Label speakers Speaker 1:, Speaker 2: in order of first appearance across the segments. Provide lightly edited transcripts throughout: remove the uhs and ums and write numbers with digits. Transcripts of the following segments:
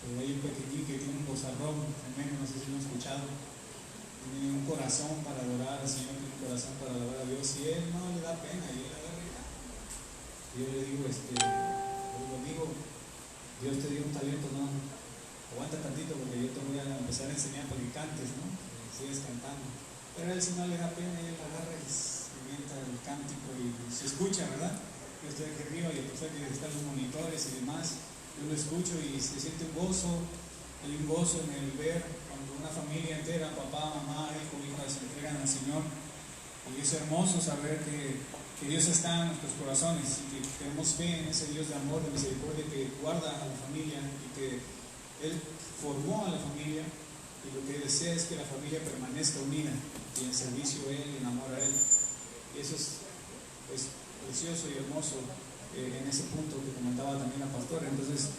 Speaker 1: Hay un pequeñín que tiene un bozarrón tremendo, no sé si lo han escuchado. Tiene un corazón para adorar al Señor, tiene un corazón para alabar a Dios, y él no le da pena, y él agarra y ya. Y yo le digo, amigo, Dios te dio un talento, no, aguanta tantito porque yo te voy a empezar a enseñar para que cantes, ¿no? Sigues cantando. Pero a él si no le da pena, y él agarra y inventa el cántico y se escucha, ¿verdad? Yo estoy aquí arriba y a pesar que están los monitores y demás, yo lo escucho y se siente un gozo. Hay un gozo en el ver cuando una familia entera, papá, mamá, hijo, hija, se entregan al Señor. Y es hermoso saber que Dios está en nuestros corazones y que tenemos fe en ese Dios de amor, de misericordia, que guarda a la familia y que Él formó a la familia, y lo que desea es que la familia permanezca unida y en servicio a Él y en amor a Él. Y eso es precioso y hermoso en ese punto que comentaba también la pastora. Entonces,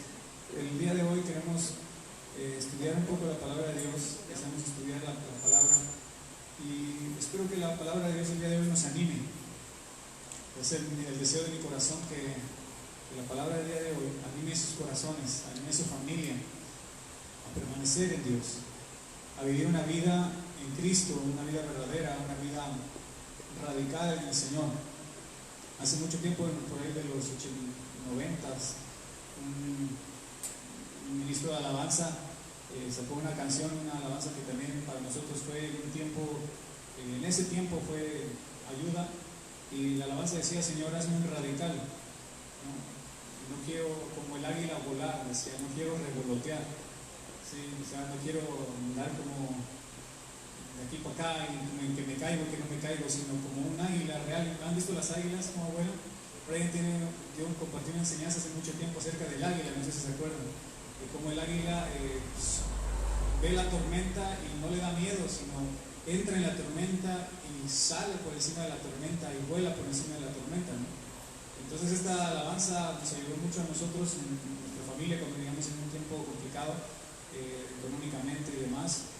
Speaker 1: el día de hoy queremos estudiar un poco la palabra de Dios, empezamos a estudiar la palabra, y espero que la palabra de Dios el día de hoy nos anime. Es el deseo de mi corazón que la palabra del día de hoy anime sus corazones, anime su familia a permanecer en Dios, a vivir una vida en Cristo, una vida verdadera, una vida radical en el Señor. Hace mucho tiempo, por ahí de los 90s, un ministro de alabanza sacó una canción, una alabanza que también para nosotros fue un tiempo, en ese tiempo fue ayuda, y la alabanza decía: Señor, hazme un radical, no quiero como el águila volar, decía, no quiero revolotear, ¿sí? O sea, no quiero andar como de aquí para acá y que me caigo, que no me caigo, sino como un águila real. ¿Han visto las águilas como abuelo? Por ahí yo compartí una enseñanza hace mucho tiempo acerca del águila, no sé si se acuerdan, de cómo el águila ve la tormenta y no le da miedo, sino entra en la tormenta y sale por encima de la tormenta y vuela por encima de la tormenta, ¿no? Entonces esta alabanza nos ayudó mucho a nosotros en nuestra familia cuando vivíamos en un tiempo complicado económicamente y demás,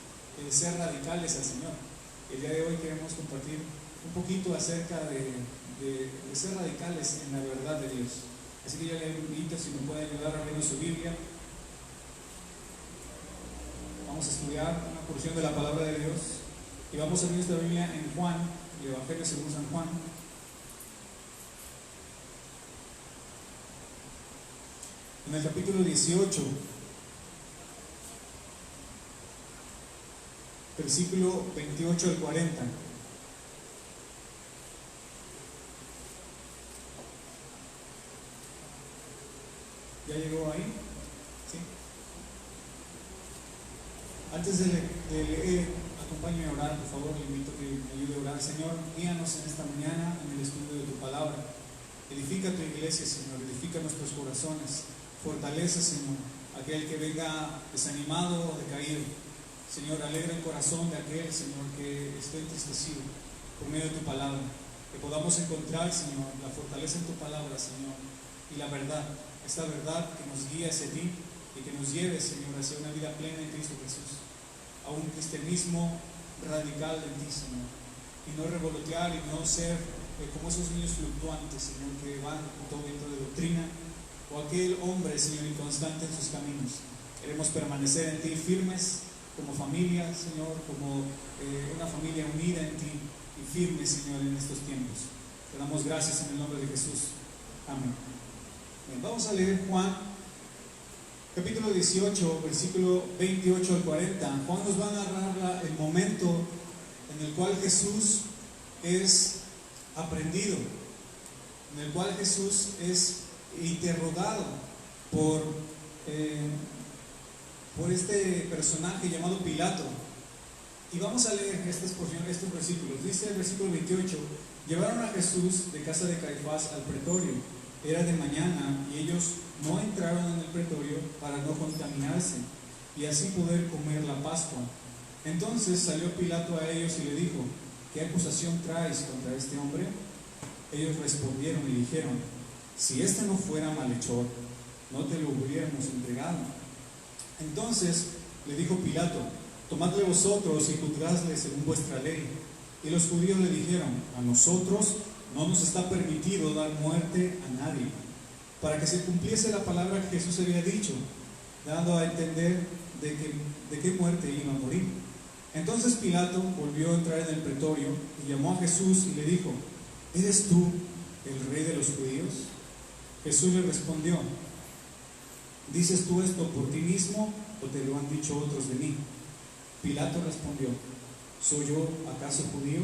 Speaker 1: ser radicales al Señor. El día de hoy queremos compartir un poquito acerca de ser radicales en la verdad de Dios. Así que yo le invito, si me puede ayudar abriendo su Biblia. Vamos a estudiar una porción de la palabra de Dios y vamos a abrir nuestra Biblia en Juan, el Evangelio según San Juan. En el capítulo 18, versículo 28 al 40. ¿Ya llegó ahí? ¿Sí? Antes de leer, acompáñame a orar, por favor. Le invito a que me ayude a orar. Señor, guíanos en esta mañana en el estudio de tu palabra. Edifica tu iglesia, Señor, edifica nuestros corazones. Fortalece, Señor, aquel que venga desanimado o decaído. Señor, alegra el corazón de aquel, Señor, que esté entristecido por medio de tu palabra. Que podamos encontrar, Señor, la fortaleza en tu palabra, Señor, y la verdad, esta verdad que nos guía hacia ti y que nos lleve, Señor, hacia una vida plena en Cristo Jesús, a un cristianismo radical en ti, Señor, y no revolotear y no ser como esos niños fluctuantes, Señor, que van con todo viento de doctrina, o aquel hombre, Señor, inconstante en sus caminos. Queremos permanecer en ti firmes como familia, Señor, como una familia unida en ti y firme, Señor, en estos tiempos. Te damos gracias en el nombre de Jesús. Amén. Bien, vamos a leer Juan, capítulo 18, versículo 28 al 40. Juan nos va a narrar el momento en el cual Jesús es aprendido, en el cual Jesús es interrogado por este personaje llamado Pilato. Y vamos a leer estos versículos. Dice el versículo 28: llevaron a Jesús de casa de Caifás al pretorio. Era de mañana y ellos no entraron en el pretorio para no contaminarse y así poder comer la Pascua. Entonces salió Pilato a ellos y le dijo: ¿qué acusación traes contra este hombre? Ellos respondieron y dijeron: si este no fuera malhechor, no te lo hubiéramos entregado. Entonces le dijo Pilato: tomadle vosotros y juzgadle según vuestra ley. Y los judíos le dijeron: a nosotros no nos está permitido dar muerte a nadie, para que se cumpliese la palabra que Jesús había dicho: dando a entender de qué muerte iba a morir. Entonces Pilato volvió a entrar en el pretorio y llamó a Jesús y le dijo: ¿eres tú el rey de los judíos? Jesús le respondió: ¿dices tú esto por ti mismo o te lo han dicho otros de mí? Pilato respondió: ¿soy yo acaso judío?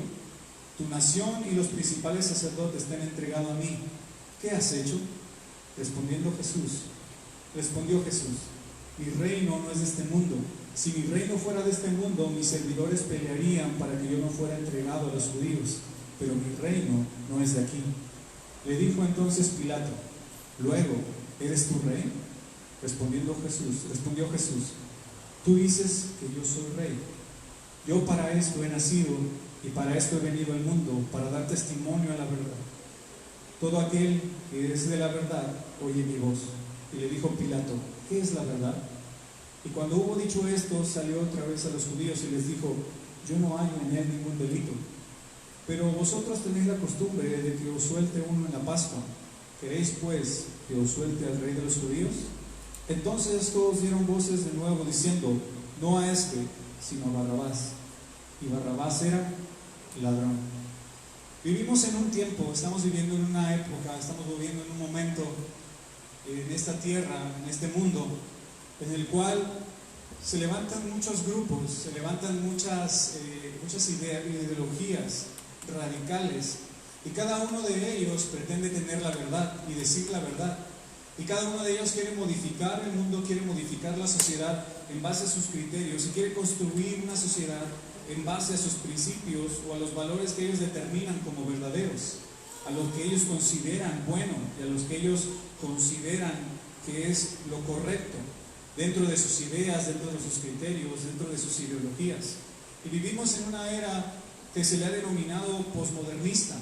Speaker 1: Tu nación y los principales sacerdotes te han entregado a mí. ¿Qué has hecho? Respondió Jesús: mi reino no es de este mundo. Si mi reino fuera de este mundo, mis servidores pelearían para que yo no fuera entregado a los judíos, pero mi reino no es de aquí. Le dijo entonces Pilato: luego, ¿eres tu rey? Respondió Jesús: tú dices que yo soy rey. Yo para esto he nacido y para esto he venido al mundo, para dar testimonio a la verdad. Todo aquel que es de la verdad oye mi voz. Y le dijo Pilato: ¿qué es la verdad? Y cuando hubo dicho esto, salió otra vez a los judíos y les dijo: yo no hallo en él ningún delito. Pero vosotros tenéis la costumbre de que os suelte uno en la Pascua. ¿Queréis pues que os suelte al rey de los judíos? Entonces todos dieron voces de nuevo diciendo: no a este, sino a Barrabás. Y Barrabás era ladrón. Vivimos en un tiempo, estamos viviendo en una época, estamos viviendo en un momento en esta tierra, en este mundo, en el cual se levantan muchos grupos, se levantan muchas ideologías radicales, y cada uno de ellos pretende tener la verdad y decir la verdad, y cada uno de ellos quiere modificar el mundo, quiere modificar la sociedad en base a sus criterios, y quiere construir una sociedad en base a sus principios o a los valores que ellos determinan como verdaderos, a los que ellos consideran bueno y a los que ellos consideran que es lo correcto dentro de sus ideas, dentro de sus criterios, dentro de sus ideologías. Y vivimos en una era que se le ha denominado posmodernista,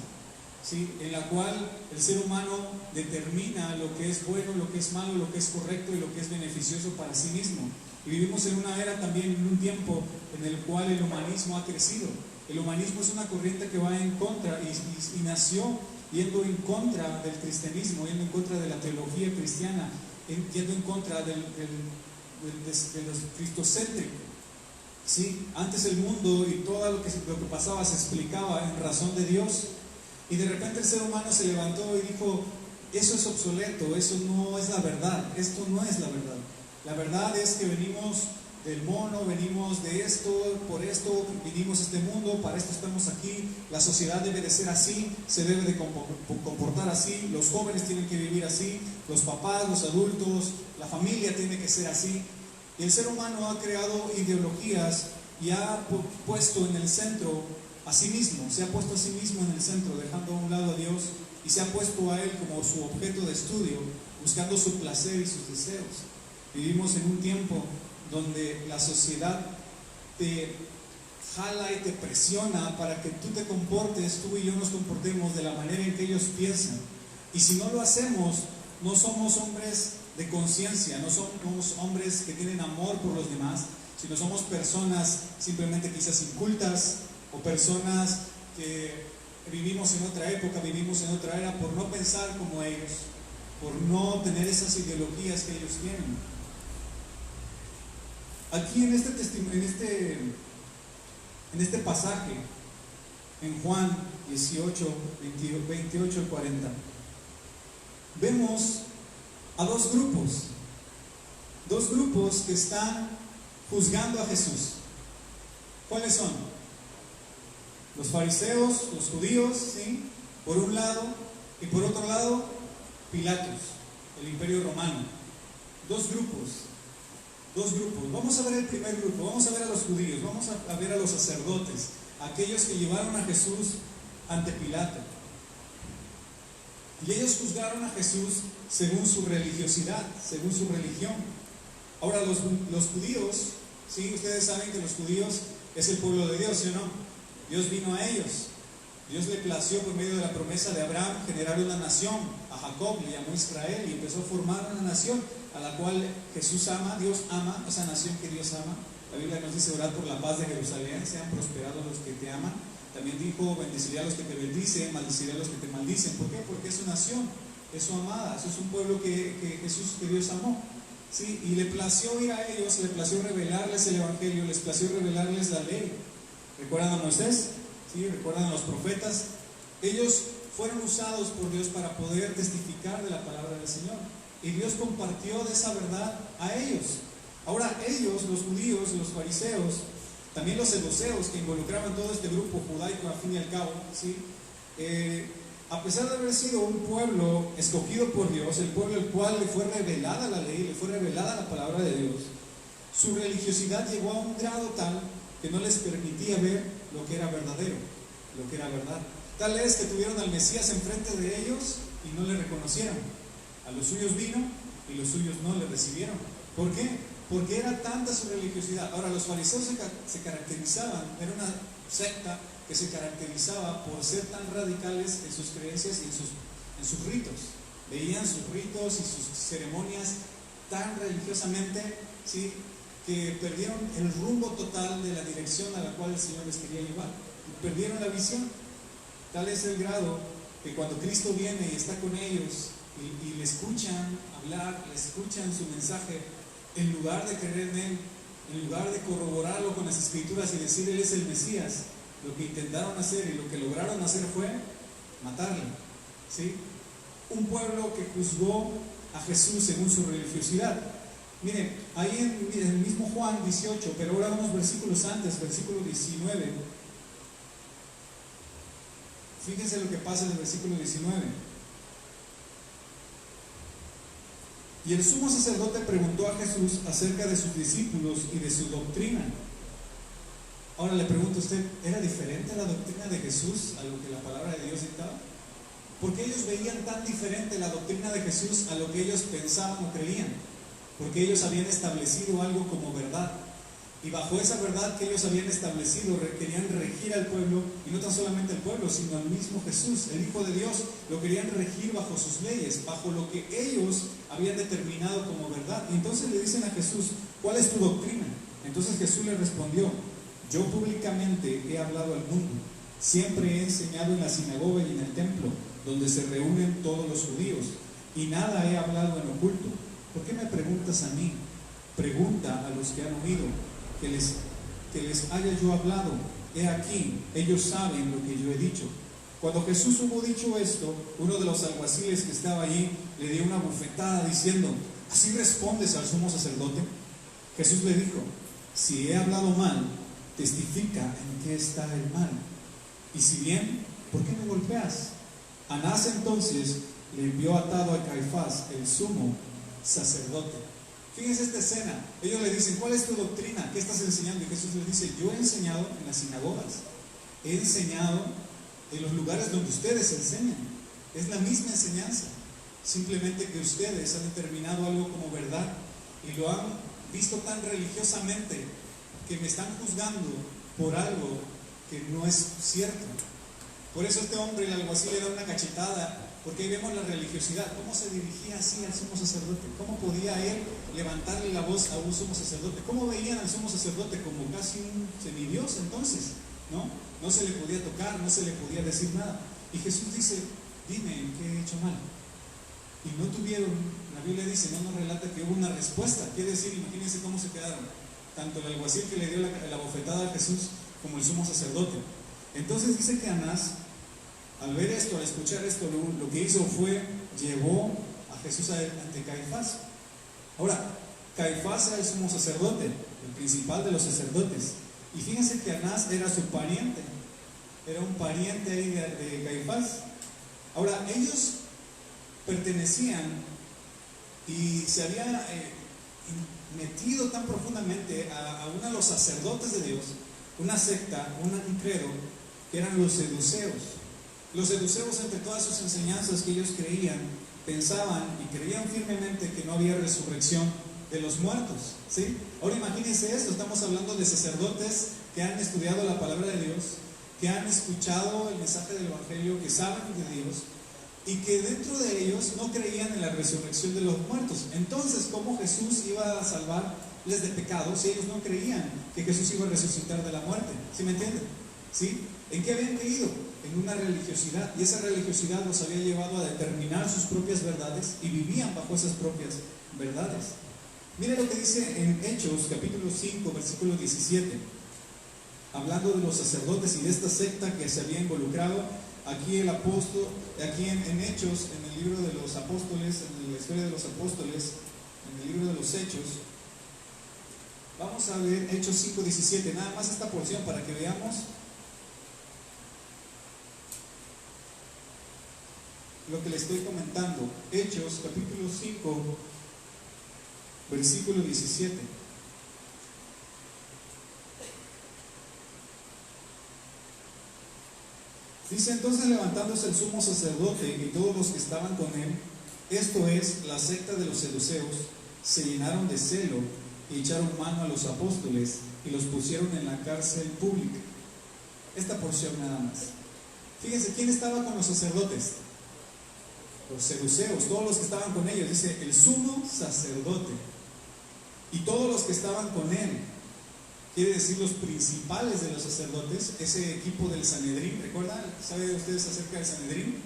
Speaker 1: ¿sí? En la cual el ser humano determina lo que es bueno, lo que es malo, lo que es correcto y lo que es beneficioso para sí mismo. Y vivimos en una era también, en un tiempo en el cual el humanismo ha crecido. El humanismo es una corriente que va en contra y nació yendo en contra del cristianismo, yendo en contra de la teología cristiana, yendo en contra de los cristocéntricos. ¿Sí? Antes el mundo y todo lo que pasaba se explicaba en razón de Dios, y de repente el ser humano se levantó y dijo: eso es obsoleto, eso no es la verdad, esto no es la verdad. La verdad es que venimos del mono, venimos de esto, por esto vinimos a este mundo, para esto estamos aquí, la sociedad debe de ser así, se debe de comportar así, los jóvenes tienen que vivir así, los papás, los adultos, la familia tiene que ser así. Y el ser humano ha creado ideologías y ha puesto en el centro a sí mismo, se ha puesto a sí mismo en el centro, dejando a un lado a Dios, y se ha puesto a Él como su objeto de estudio, buscando su placer y sus deseos. Vivimos en un tiempo donde la sociedad te jala y te presiona para que tú te comportes, tú y yo nos comportemos de la manera en que ellos piensan. Y si no lo hacemos, no somos hombres de conciencia, no somos hombres que tienen amor por los demás, sino somos personas simplemente quizás incultas, o personas que vivimos en otra época, vivimos en otra era, por no pensar como ellos, por no tener esas ideologías que ellos tienen. Aquí en este pasaje, en Juan 18, 28 al 40, vemos a dos grupos que están juzgando a Jesús. ¿Cuáles son? Los fariseos, los judíos, ¿sí? Por un lado, y por otro lado, Pilatos, el imperio romano. Dos grupos. Vamos a ver el primer grupo, vamos a ver a los judíos, vamos a ver a los sacerdotes, aquellos que llevaron a Jesús ante Pilato. Y ellos juzgaron a Jesús según su religiosidad, según su religión. Ahora los judíos, ¿sí? Ustedes saben que los judíos es el pueblo de Dios, ¿sí o no? Dios vino a ellos. Dios le plació por medio de la promesa de Abraham generar una nación. A Jacob le llamó Israel y empezó a formar una nación a la cual Jesús ama, Dios ama, esa nación que Dios ama. La Biblia nos dice: orad por la paz de Jerusalén, sean prosperados los que te aman. También dijo: bendeciré a los que te bendicen, maldeciré a los que te maldicen. ¿Por qué? Porque es su nación, es su amada, eso es un pueblo que Dios amó. ¿sí? Y le plació ir a ellos, le plació revelarles el Evangelio, les plació revelarles la ley. ¿Recuerdan a Moisés? ¿Sí? ¿Recuerdan a los profetas? Ellos fueron usados por Dios para poder testificar de la palabra del Señor. Y Dios compartió de esa verdad a ellos. Ahora ellos, los judíos, los fariseos, también los saduceos que involucraban todo este grupo judaico al fin y al cabo, ¿sí? A pesar de haber sido un pueblo escogido por Dios, el pueblo al cual le fue revelada la ley, le fue revelada la palabra de Dios, su religiosidad llegó a un grado tal que no les permitía ver lo que era verdadero, lo que era verdad. Tal es que tuvieron al Mesías enfrente de ellos y no le reconocieron. A los suyos vino y los suyos no le recibieron. ¿Por qué? Porque era tanta su religiosidad. Ahora, los fariseos se caracterizaban, era una secta que se caracterizaba por ser tan radicales en sus creencias y en sus ritos. Veían sus ritos y sus ceremonias tan religiosamente, ¿sí?, que perdieron el rumbo total de la dirección a la cual el Señor les quería llevar. Perdieron la visión. Tal es el grado que cuando Cristo viene y está con ellos y le escuchan hablar, le escuchan su mensaje, en lugar de creer en Él, en lugar de corroborarlo con las Escrituras y decir Él es el Mesías, lo que intentaron hacer y lo que lograron hacer fue matarle, ¿sí? Un pueblo que juzgó a Jesús según su religiosidad. Miren, ahí en el mismo Juan 18, pero ahora unos versículos antes, versículo 19. Fíjense lo que pasa en el versículo 19. Y el sumo sacerdote preguntó a Jesús acerca de sus discípulos y de su doctrina. Ahora le pregunto a usted, ¿era diferente la doctrina de Jesús a lo que la palabra de Dios dictaba? ¿Por qué ellos veían tan diferente la doctrina de Jesús a lo que ellos pensaban o creían? Porque ellos habían establecido algo como verdad. Y bajo esa verdad que ellos habían establecido, querían regir al pueblo, y no tan solamente al pueblo, sino al mismo Jesús, el Hijo de Dios, lo querían regir bajo sus leyes, bajo lo que ellos habían determinado como verdad. Y entonces le dicen a Jesús, ¿cuál es tu doctrina? Entonces Jesús le respondió, yo públicamente he hablado al mundo, siempre he enseñado en la sinagoga y en el templo, donde se reúnen todos los judíos, y nada he hablado en oculto. ¿Por qué me preguntas a mí? Pregunta a los que han oído. Que les haya yo hablado, he aquí, ellos saben lo que yo he dicho. Cuando Jesús hubo dicho esto, uno de los alguaciles que estaba allí le dio una bufetada diciendo, ¿así respondes al sumo sacerdote? Jesús le dijo, si he hablado mal, testifica en qué está el mal. Y si bien, ¿por qué me golpeas? Anás entonces le envió atado a Caifás, el sumo sacerdote. Fíjense esta escena, ellos le dicen, ¿cuál es tu doctrina? ¿Qué estás enseñando? Y Jesús les dice, yo he enseñado en las sinagogas, he enseñado en los lugares donde ustedes enseñan, es la misma enseñanza, simplemente que ustedes han determinado algo como verdad y lo han visto tan religiosamente que me están juzgando por algo que no es cierto. Por eso este hombre, el alguacil, le da una cachetada. Porque ahí vemos la religiosidad, cómo se dirigía así al sumo sacerdote, cómo podía él levantarle la voz a un sumo sacerdote, cómo veían al sumo sacerdote como casi un semidios entonces, ¿no? No se le podía tocar, no se le podía decir nada. Y Jesús dice, dime, ¿en qué he hecho mal? Y no tuvieron, la Biblia dice, no nos relata que hubo una respuesta, quiere decir, imagínense cómo se quedaron, tanto el alguacil que le dio la bofetada a Jesús como el sumo sacerdote. Entonces dice que Anás, al ver esto, al escuchar esto, lo que hizo fue, llevó a Jesús ante Caifás. Ahora, Caifás era el sumo sacerdote, el principal de los sacerdotes. Y fíjense que Anás era su pariente, era un pariente ahí de Caifás. Ahora, ellos pertenecían y se habían metido tan profundamente a uno de los sacerdotes de Dios, una secta, un credo, que eran los saduceos. Los saduceos, entre todas sus enseñanzas que ellos creían, pensaban y creían firmemente que no había resurrección de los muertos, ¿sí? Ahora imagínense esto, estamos hablando de sacerdotes que han estudiado la palabra de Dios, que han escuchado el mensaje del Evangelio, que saben de Dios, y que dentro de ellos no creían en la resurrección de los muertos. Entonces, ¿cómo Jesús iba a salvarles de pecado si ellos no creían que Jesús iba a resucitar de la muerte? ¿Sí me entienden? ¿Sí? ¿En qué habían creído? En una religiosidad, y esa religiosidad los había llevado a determinar sus propias verdades y vivían bajo esas propias verdades. Mire lo que dice en Hechos, capítulo 5, versículo 17, hablando de los sacerdotes y de esta secta que se había involucrado. Aquí el apóstol, aquí en Hechos, en el libro de los apóstoles, en la historia de los apóstoles, en el libro de los Hechos, vamos a ver Hechos 5, 17, nada más esta porción para que veamos lo que le estoy comentando. Hechos, capítulo 5, versículo 17. Dice: entonces, levantándose el sumo sacerdote y todos los que estaban con él, esto es, la secta de los seduceos, se llenaron de celo y echaron mano a los apóstoles y los pusieron en la cárcel pública. Esta porción nada más. Fíjense, ¿quién estaba con los sacerdotes? Los seduceos, todos los que estaban con ellos. Dice, el sumo sacerdote y todos los que estaban con él. Quiere decir los principales de los sacerdotes, ese equipo del Sanedrín. ¿Recuerdan? ¿Saben ustedes acerca del Sanedrín?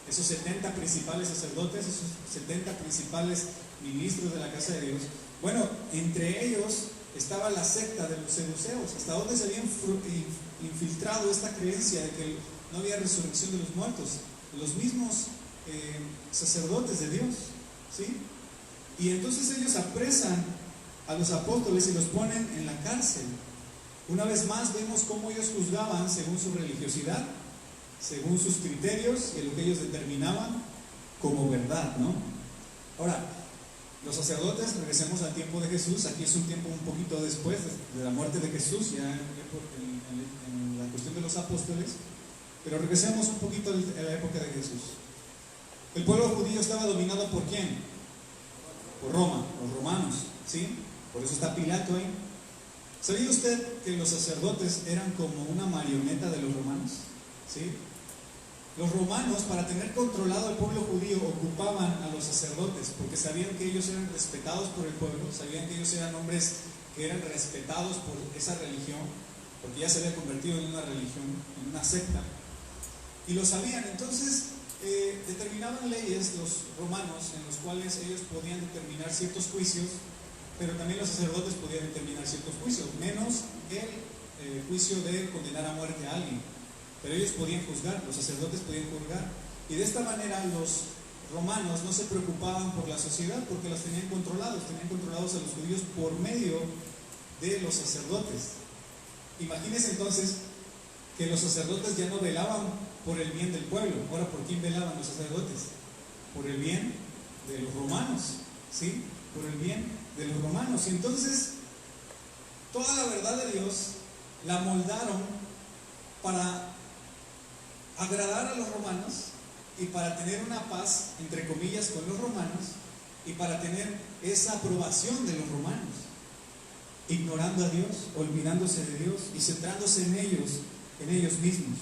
Speaker 1: Esos 70 principales sacerdotes, esos 70 principales ministros de la casa de Dios. Bueno, entre ellos estaba la secta de los seduceos. ¿Hasta dónde se había infiltrado esta creencia de que no había resurrección de los muertos? Los mismos sacerdotes de Dios, ¿sí? Y entonces ellos apresan a los apóstoles y los ponen en la cárcel. Una vez más vemos cómo ellos juzgaban según su religiosidad, según sus criterios y lo que ellos determinaban como verdad, ¿no? Ahora, los sacerdotes, regresemos al tiempo de Jesús. Aquí es un tiempo un poquito después de la muerte de Jesús, ya en la cuestión de los apóstoles, pero regresemos un poquito a la época de Jesús. El pueblo judío estaba dominado ¿por quién? Por Roma, los romanos, ¿sí? Por eso está Pilato ahí. ¿Sabía usted que los sacerdotes eran como una marioneta de los romanos? ¿Sí? Los romanos, para tener controlado al pueblo judío, ocupaban a los sacerdotes porque sabían que ellos eran respetados por el pueblo, sabían que ellos eran hombres que eran respetados por esa religión, porque ya se había convertido en una religión, en una secta, y lo sabían. Entonces determinaban leyes los romanos en los cuales ellos podían determinar ciertos juicios, pero también los sacerdotes podían determinar ciertos juicios, menos el juicio de condenar a muerte a alguien. Pero ellos podían juzgar, los sacerdotes podían juzgar. Y de esta manera los romanos no se preocupaban por la sociedad porque los tenían controlados a los judíos por medio de los sacerdotes. Imagínense entonces que los sacerdotes ya no velaban por el bien del pueblo. Ahora, ¿por quién velaban los sacerdotes? Por el bien de los romanos, ¿sí? Por el bien de los romanos. Y entonces, toda la verdad de Dios la moldaron para agradar a los romanos y para tener una paz, entre comillas, con los romanos y para tener esa aprobación de los romanos, ignorando a Dios, olvidándose de Dios y centrándose en ellos mismos.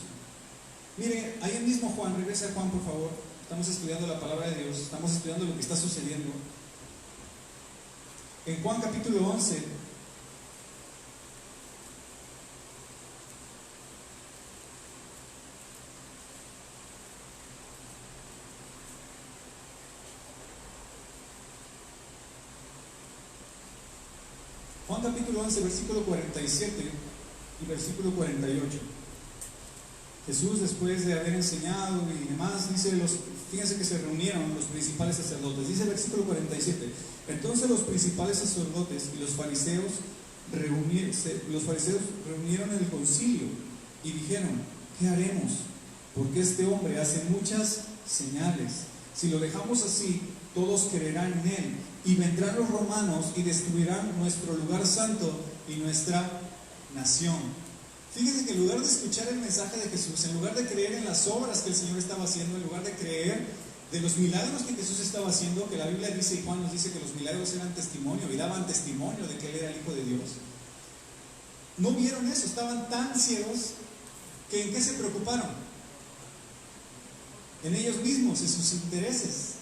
Speaker 1: Mire, ahí mismo Juan, regresa a Juan por favor. Estamos estudiando la palabra de Dios, estamos estudiando lo que está sucediendo. En Juan capítulo 11, Juan capítulo 11, versículo 47 y versículo 48. Jesús, después de haber enseñado y demás, fíjense que se reunieron los principales sacerdotes. Dice el versículo 47: entonces los principales sacerdotes y los fariseos reunieron el concilio y dijeron: ¿qué haremos? Porque este hombre hace muchas señales. Si lo dejamos así, todos creerán en él, y vendrán los romanos y destruirán nuestro lugar santo y nuestra nación. Fíjense que en lugar de escuchar el mensaje de Jesús, en lugar de creer en las obras que el Señor estaba haciendo, en lugar de creer de los milagros que Jesús estaba haciendo, que la Biblia dice, y Juan nos dice que los milagros eran testimonio y daban testimonio de que Él era el Hijo de Dios, no vieron eso, estaban tan ciegos que ¿en qué se preocuparon? En ellos mismos, en sus intereses.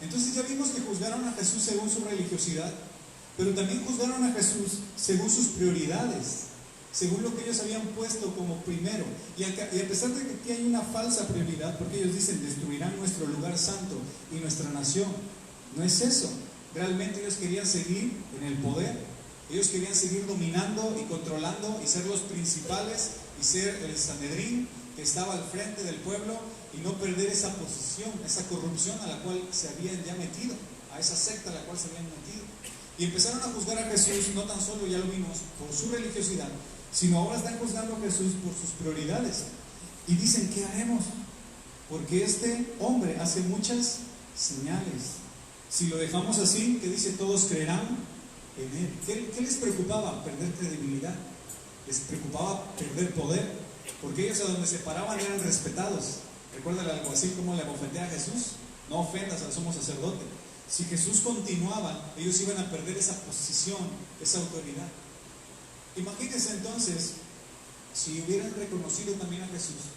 Speaker 1: Entonces ya vimos que juzgaron a Jesús según su religiosidad, pero también juzgaron a Jesús según sus prioridades, según lo que ellos habían puesto como primero. Y a pesar de que aquí hay una falsa prioridad, porque ellos dicen: destruirán nuestro lugar santo y nuestra nación. No es eso. Realmente ellos querían seguir en el poder, ellos querían seguir dominando y controlando y ser los principales y ser el Sanedrín que estaba al frente del pueblo y no perder esa posición, esa corrupción a la cual se habían ya metido, a esa secta a la cual se habían metido. Y empezaron a juzgar a Jesús, no tan solo, ya lo vimos, por su religiosidad, sino ahora están juzgando a Jesús por sus prioridades. Y dicen, ¿qué haremos? Porque este hombre hace muchas señales. Si lo dejamos así, ¿qué dice? Todos creerán en él. ¿Qué les preocupaba? Perder credibilidad. Les preocupaba perder poder, porque ellos a donde se paraban eran respetados. Recuerda el alguacil cómo le abofetea a Jesús: no ofendas al sumo sacerdote. Si Jesús continuaba, ellos iban a perder esa posición, esa autoridad. Imagínense entonces, si hubieran reconocido también a Jesús,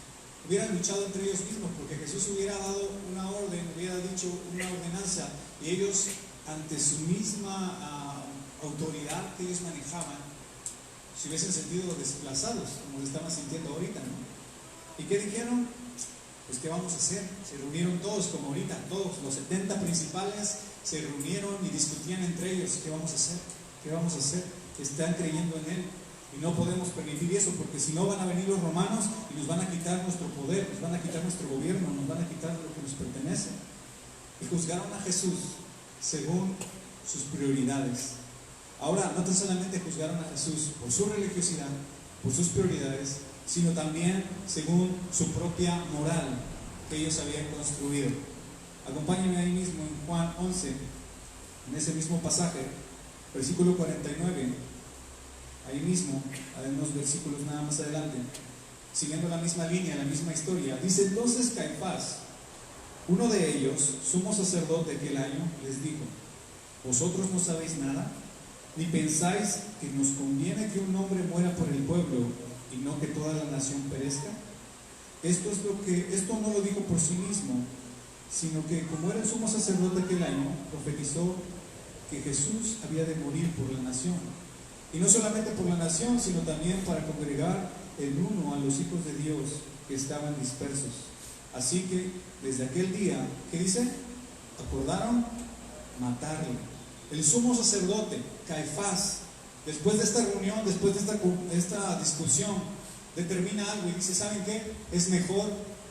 Speaker 1: hubieran luchado entre ellos mismos, porque Jesús hubiera dado una orden, hubiera dicho una ordenanza, y ellos, ante su misma autoridad que ellos manejaban, se hubiesen sentido desplazados, como se estaban sintiendo ahorita, ¿no? ¿Y qué dijeron? Pues ¿qué vamos a hacer? Se reunieron todos, como ahorita, todos los 70 principales se reunieron y discutían entre ellos: ¿qué vamos a hacer? ¿Qué vamos a hacer? Están creyendo en él y no podemos permitir eso, porque si no van a venir los romanos y nos van a quitar nuestro poder, nos van a quitar nuestro gobierno, nos van a quitar lo que nos pertenece. Y juzgaron a Jesús según sus prioridades. Ahora, no tan solamente juzgaron a Jesús por su religiosidad, por sus prioridades, sino también según su propia moral que ellos habían construido. Acompáñenme ahí mismo en Juan 11, en ese mismo pasaje, versículo 49, ahí mismo, hay unos versículos nada más adelante, siguiendo la misma línea, la misma historia. Dice: entonces Caifás, uno de ellos, sumo sacerdote aquel año, les dijo: ¿vosotros no sabéis nada? ¿Ni pensáis que nos conviene que un hombre muera por el pueblo y no que toda la nación perezca? Esto no lo dijo por sí mismo, sino que, como era el sumo sacerdote aquel año, profetizó que Jesús había de morir por la nación, y no solamente por la nación, sino también para congregar el uno a los hijos de Dios que estaban dispersos. Así que desde aquel día, ¿qué dice? Acordaron matarle. El sumo sacerdote Caifás, después de esta reunión, después de esta discusión, determina algo y dice: ¿saben qué? Es mejor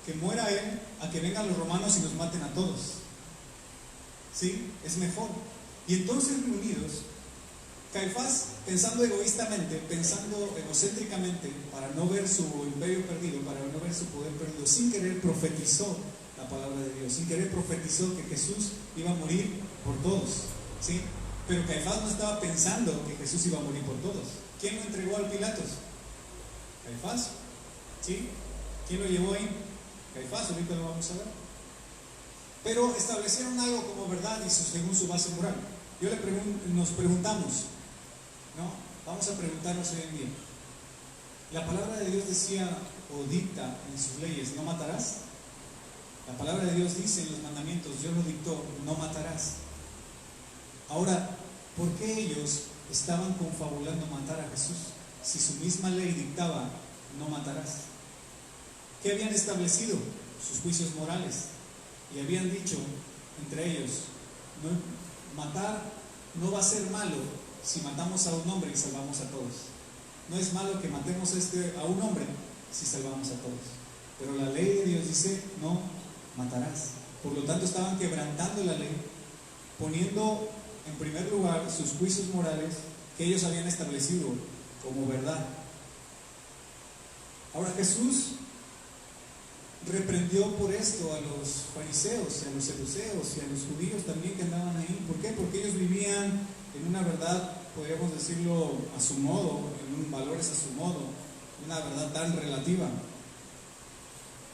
Speaker 1: que muera él a que vengan los romanos y nos maten a todos. ¿Sí? Es mejor. Y entonces, reunidos, Caifás, pensando egoístamente, pensando egocéntricamente, para no ver su imperio perdido, para no ver su poder perdido, sin querer profetizó la palabra de Dios, sin querer profetizó que Jesús iba a morir por todos, ¿sí? Pero Caifás no estaba pensando que Jesús iba a morir por todos. ¿Quién lo entregó a Pilatos? Caifás, ¿sí? ¿Quién lo llevó ahí? Caifás, ahorita lo vamos a ver. Pero establecieron algo como verdad y según su base moral. Nos preguntamos, ¿no? Vamos a preguntarnos hoy en día. La palabra de Dios decía o dicta en sus leyes: no matarás. La palabra de Dios dice en los mandamientos, Dios lo dictó: no matarás. Ahora, ¿por qué ellos estaban confabulando matar a Jesús si su misma ley dictaba no matarás? ¿Qué habían establecido? Sus juicios morales. Y habían dicho entre ellos: matar no va a ser malo si matamos a un hombre y salvamos a todos. No es malo que matemos a un hombre si salvamos a todos. Pero la ley de Dios dice: no matarás. Por lo tanto, estaban quebrantando la ley, poniendo en primer lugar sus juicios morales que ellos habían establecido como verdad. Ahora, Jesús reprendió por esto a los fariseos, a los saduceos y a los judíos también que andaban ahí. ¿Por qué? Porque ellos vivían en una verdad, podríamos decirlo, a su modo, en valores a su modo, una verdad tan relativa.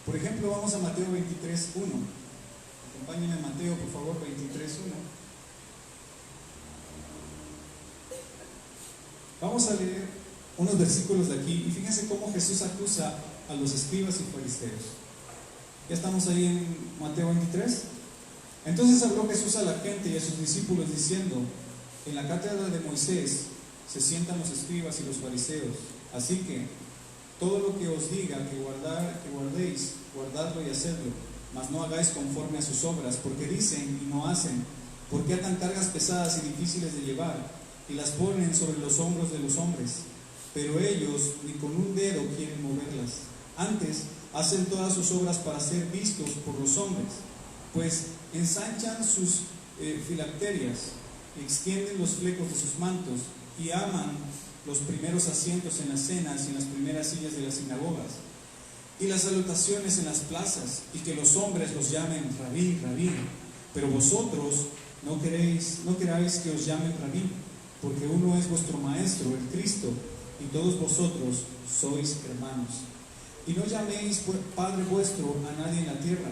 Speaker 1: Por ejemplo, vamos a Mateo 23:1. Acompáñenme a Mateo, por favor, 23:1. Vamos a leer unos versículos de aquí y fíjense cómo Jesús acusa a los escribas y fariseos. Ya estamos ahí en Mateo 23. Entonces habló Jesús a la gente y a sus discípulos diciendo: en la cátedra de Moisés se sientan los escribas y los fariseos, así que todo lo que os diga que guardéis, guardadlo y hacedlo, mas no hagáis conforme a sus obras, porque dicen y no hacen. ¿Por qué atan cargas pesadas y difíciles de llevar y las ponen sobre los hombros de los hombres? Pero ellos ni con un dedo quieren moverlas. Antes hacen todas sus obras para ser vistos por los hombres, pues ensanchan sus filacterias, extienden los flecos de sus mantos y aman los primeros asientos en las cenas y en las primeras sillas de las sinagogas y las salutaciones en las plazas, y que los hombres los llamen rabí, rabí. Pero vosotros no queráis que os llamen rabí, porque uno es vuestro maestro, el Cristo, y todos vosotros sois hermanos. Y no llaméis Padre vuestro a nadie en la tierra,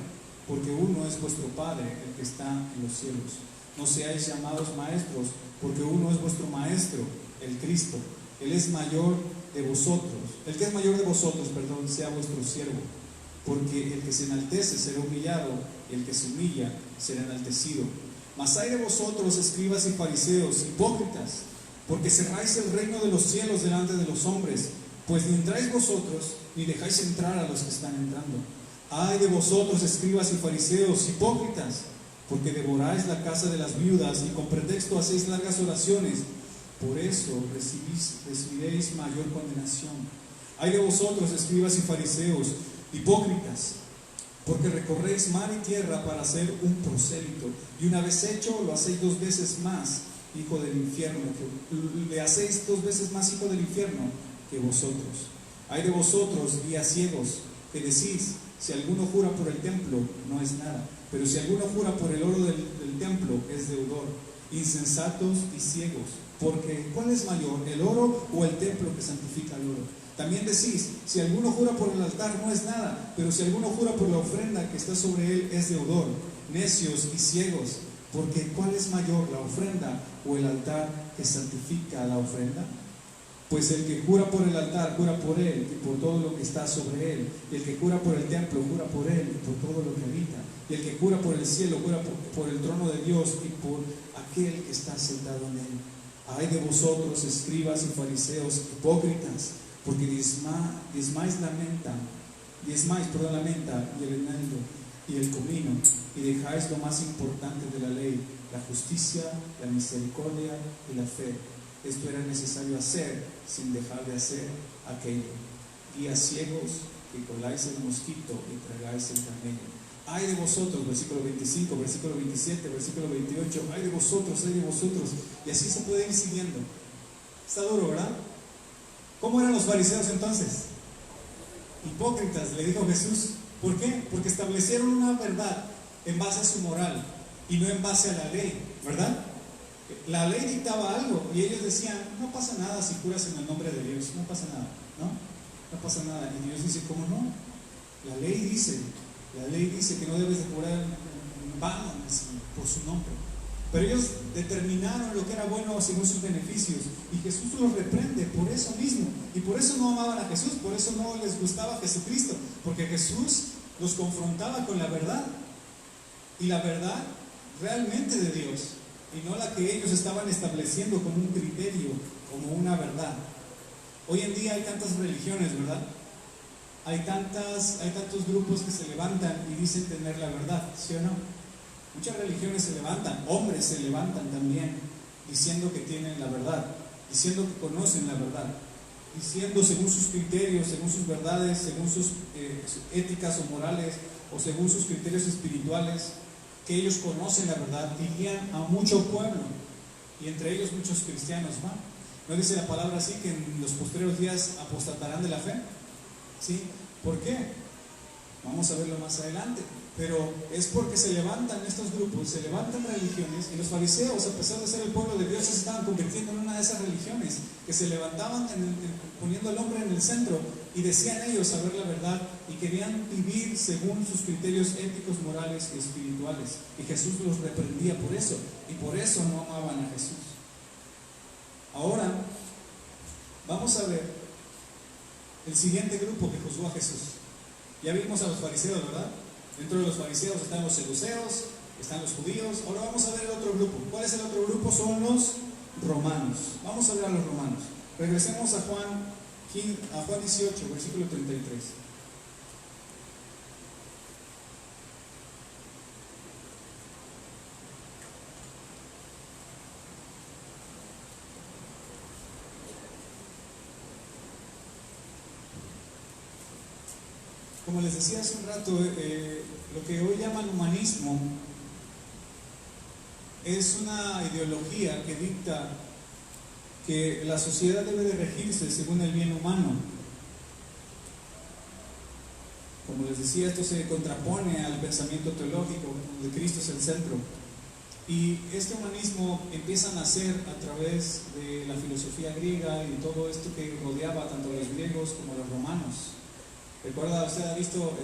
Speaker 1: porque uno es vuestro Padre, el que está en los cielos. No seáis llamados maestros, porque uno es vuestro Maestro, el Cristo. Él es mayor de vosotros. El que es mayor de vosotros, sea vuestro siervo. Porque el que se enaltece será humillado, y el que se humilla será enaltecido. Mas hay de vosotros, escribas y fariseos, hipócritas, porque cerráis el reino de los cielos delante de los hombres, pues ni entráis vosotros, ni dejáis entrar a los que están entrando. Ay de vosotros, escribas y fariseos, hipócritas, porque devoráis la casa de las viudas y con pretexto hacéis largas oraciones. Por eso recibiréis mayor condenación. Ay de vosotros, escribas y fariseos, hipócritas, porque recorréis mar y tierra para hacer un prosélito, y una vez hecho lo hacéis 2 veces más hijo del infierno, le hacéis 2 veces más hijo del infierno que vosotros. Ay de vosotros, guías ciegos, que decís: si alguno jura por el templo, no es nada, pero si alguno jura por el oro del templo, es deudor. Insensatos y ciegos, porque ¿cuál es mayor, el oro o el templo que santifica el oro? También decís: si alguno jura por el altar, no es nada, pero si alguno jura por la ofrenda que está sobre él, es deudor. Necios y ciegos, porque ¿cuál es mayor, la ofrenda o el altar que santifica la ofrenda? Pues el que jura por el altar, jura por él y por todo lo que está sobre él. Y el que jura por el templo, jura por él y por todo lo que habita. Y el que jura por el cielo, jura por el trono de Dios y por aquel que está sentado en él. Ay de vosotros, escribas y fariseos, hipócritas, porque diezmáis la menta y el eneldo y el comino, y dejáis lo más importante de la ley, la justicia, la misericordia y la fe. Esto era necesario hacer sin dejar de hacer aquello. Guías ciegos, que coláis el mosquito y tragáis el camello. Ay de vosotros, versículo 25, versículo 27, versículo 28, ay de vosotros, y así se puede ir siguiendo. Está duro, ¿verdad? ¿Cómo eran los fariseos entonces? Hipócritas, le dijo Jesús. ¿Por qué? Porque establecieron una verdad en base a su moral y no en base a la ley, ¿verdad? La ley dictaba algo y ellos decían: no pasa nada si juras en el nombre de Dios, no pasa nada, no pasa nada. Y Dios dice: ¿cómo no? La ley dice que no debes de jurar en vano por su nombre. Pero ellos determinaron lo que era bueno según sus beneficios, y Jesús los reprende por eso mismo. Y por eso no amaban a Jesús, por eso no les gustaba Jesucristo, porque Jesús los confrontaba con la verdad, y la verdad realmente de Dios, y no la que ellos estaban estableciendo como un criterio, como una verdad. Hoy en día hay tantas religiones, ¿verdad? Hay tantos grupos que se levantan y dicen tener la verdad, ¿sí o no? Muchas religiones se levantan, hombres se levantan también, diciendo que tienen la verdad, diciendo que conocen la verdad, diciendo según sus criterios, según sus verdades, según sus éticas o morales, o según sus criterios espirituales, que ellos conocen la verdad y guían a mucho pueblo, y entre ellos muchos cristianos, ¿no dice la palabra así que en los posteriores días apostatarán de la fe? ¿Sí? ¿Por qué? Vamos a verlo más adelante. Pero es porque se levantan estos grupos, se levantan religiones, y los fariseos, a pesar de ser el pueblo de Dios, se estaban convirtiendo en una de esas religiones que se levantaban poniendo al hombre en el centro, y decían ellos saber la verdad y querían vivir según sus criterios éticos, morales y espirituales, y Jesús los reprendía por eso, y por eso no amaban a Jesús. Ahora vamos a ver el siguiente grupo que juzgó a Jesús. Ya vimos a los fariseos, ¿verdad? Dentro de los fariseos están los saduceos, están los judíos. Ahora vamos a ver el otro grupo. ¿Cuál es el otro grupo? Son los romanos. Vamos a ver a los romanos. Regresemos a Juan 18, versículo 33. Como les decía hace un rato, lo que hoy llaman humanismo es una ideología que dicta que la sociedad debe de regirse según el bien humano. Como les decía, esto se contrapone al pensamiento teológico, donde Cristo es el centro. Y este humanismo empieza a nacer a través de la filosofía griega y todo esto que rodeaba tanto a los griegos como a los romanos. ¿Recuerda? ¿Usted ha visto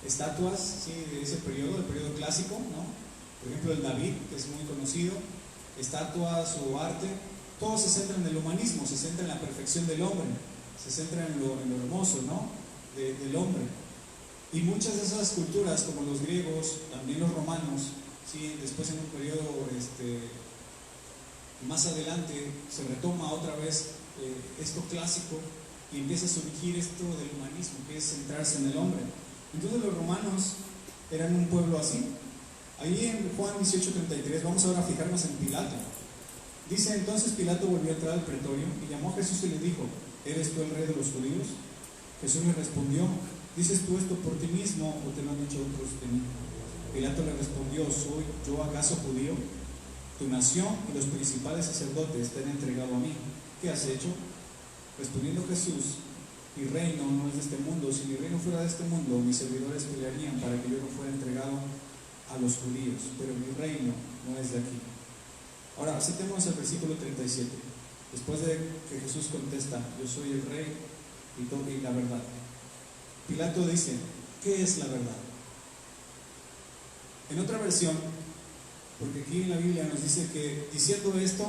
Speaker 1: estatuas, sí, de ese periodo, el periodo clásico, ¿no? Por ejemplo, el David, que es muy conocido, estatuas o arte, todo se centra en el humanismo, se centra en la perfección del hombre, se centra en lo hermoso, ¿no? Del hombre. Y muchas de esas culturas, como los griegos, también los romanos, sí, después en un periodo más adelante se retoma otra vez esto clásico y empieza a surgir esto del humanismo, que es centrarse en el hombre. Entonces los romanos eran un pueblo así. Ahí en Juan 18:33, vamos ahora a fijarnos en Pilato. Dice: entonces Pilato volvió a entrar al pretorio y llamó a Jesús y le dijo: ¿eres tú el rey de los judíos? Jesús le respondió: ¿dices tú esto por ti mismo o te lo han dicho otros de mí? Pilato le respondió: ¿soy yo acaso judío? Tu nación y los principales sacerdotes te han entregado a mí. ¿Qué has hecho? Respondiendo Jesús: mi reino no es de este mundo. Si mi reino fuera de este mundo, mis servidores pelearían para que yo no fuera entregado a los judíos, pero mi reino no es de aquí. Ahora, aceptemos el versículo 37. Después de que Jesús contesta: yo soy el rey y la verdad, Pilato dice: ¿qué es la verdad? En otra versión, porque aquí en la Biblia nos dice que diciendo esto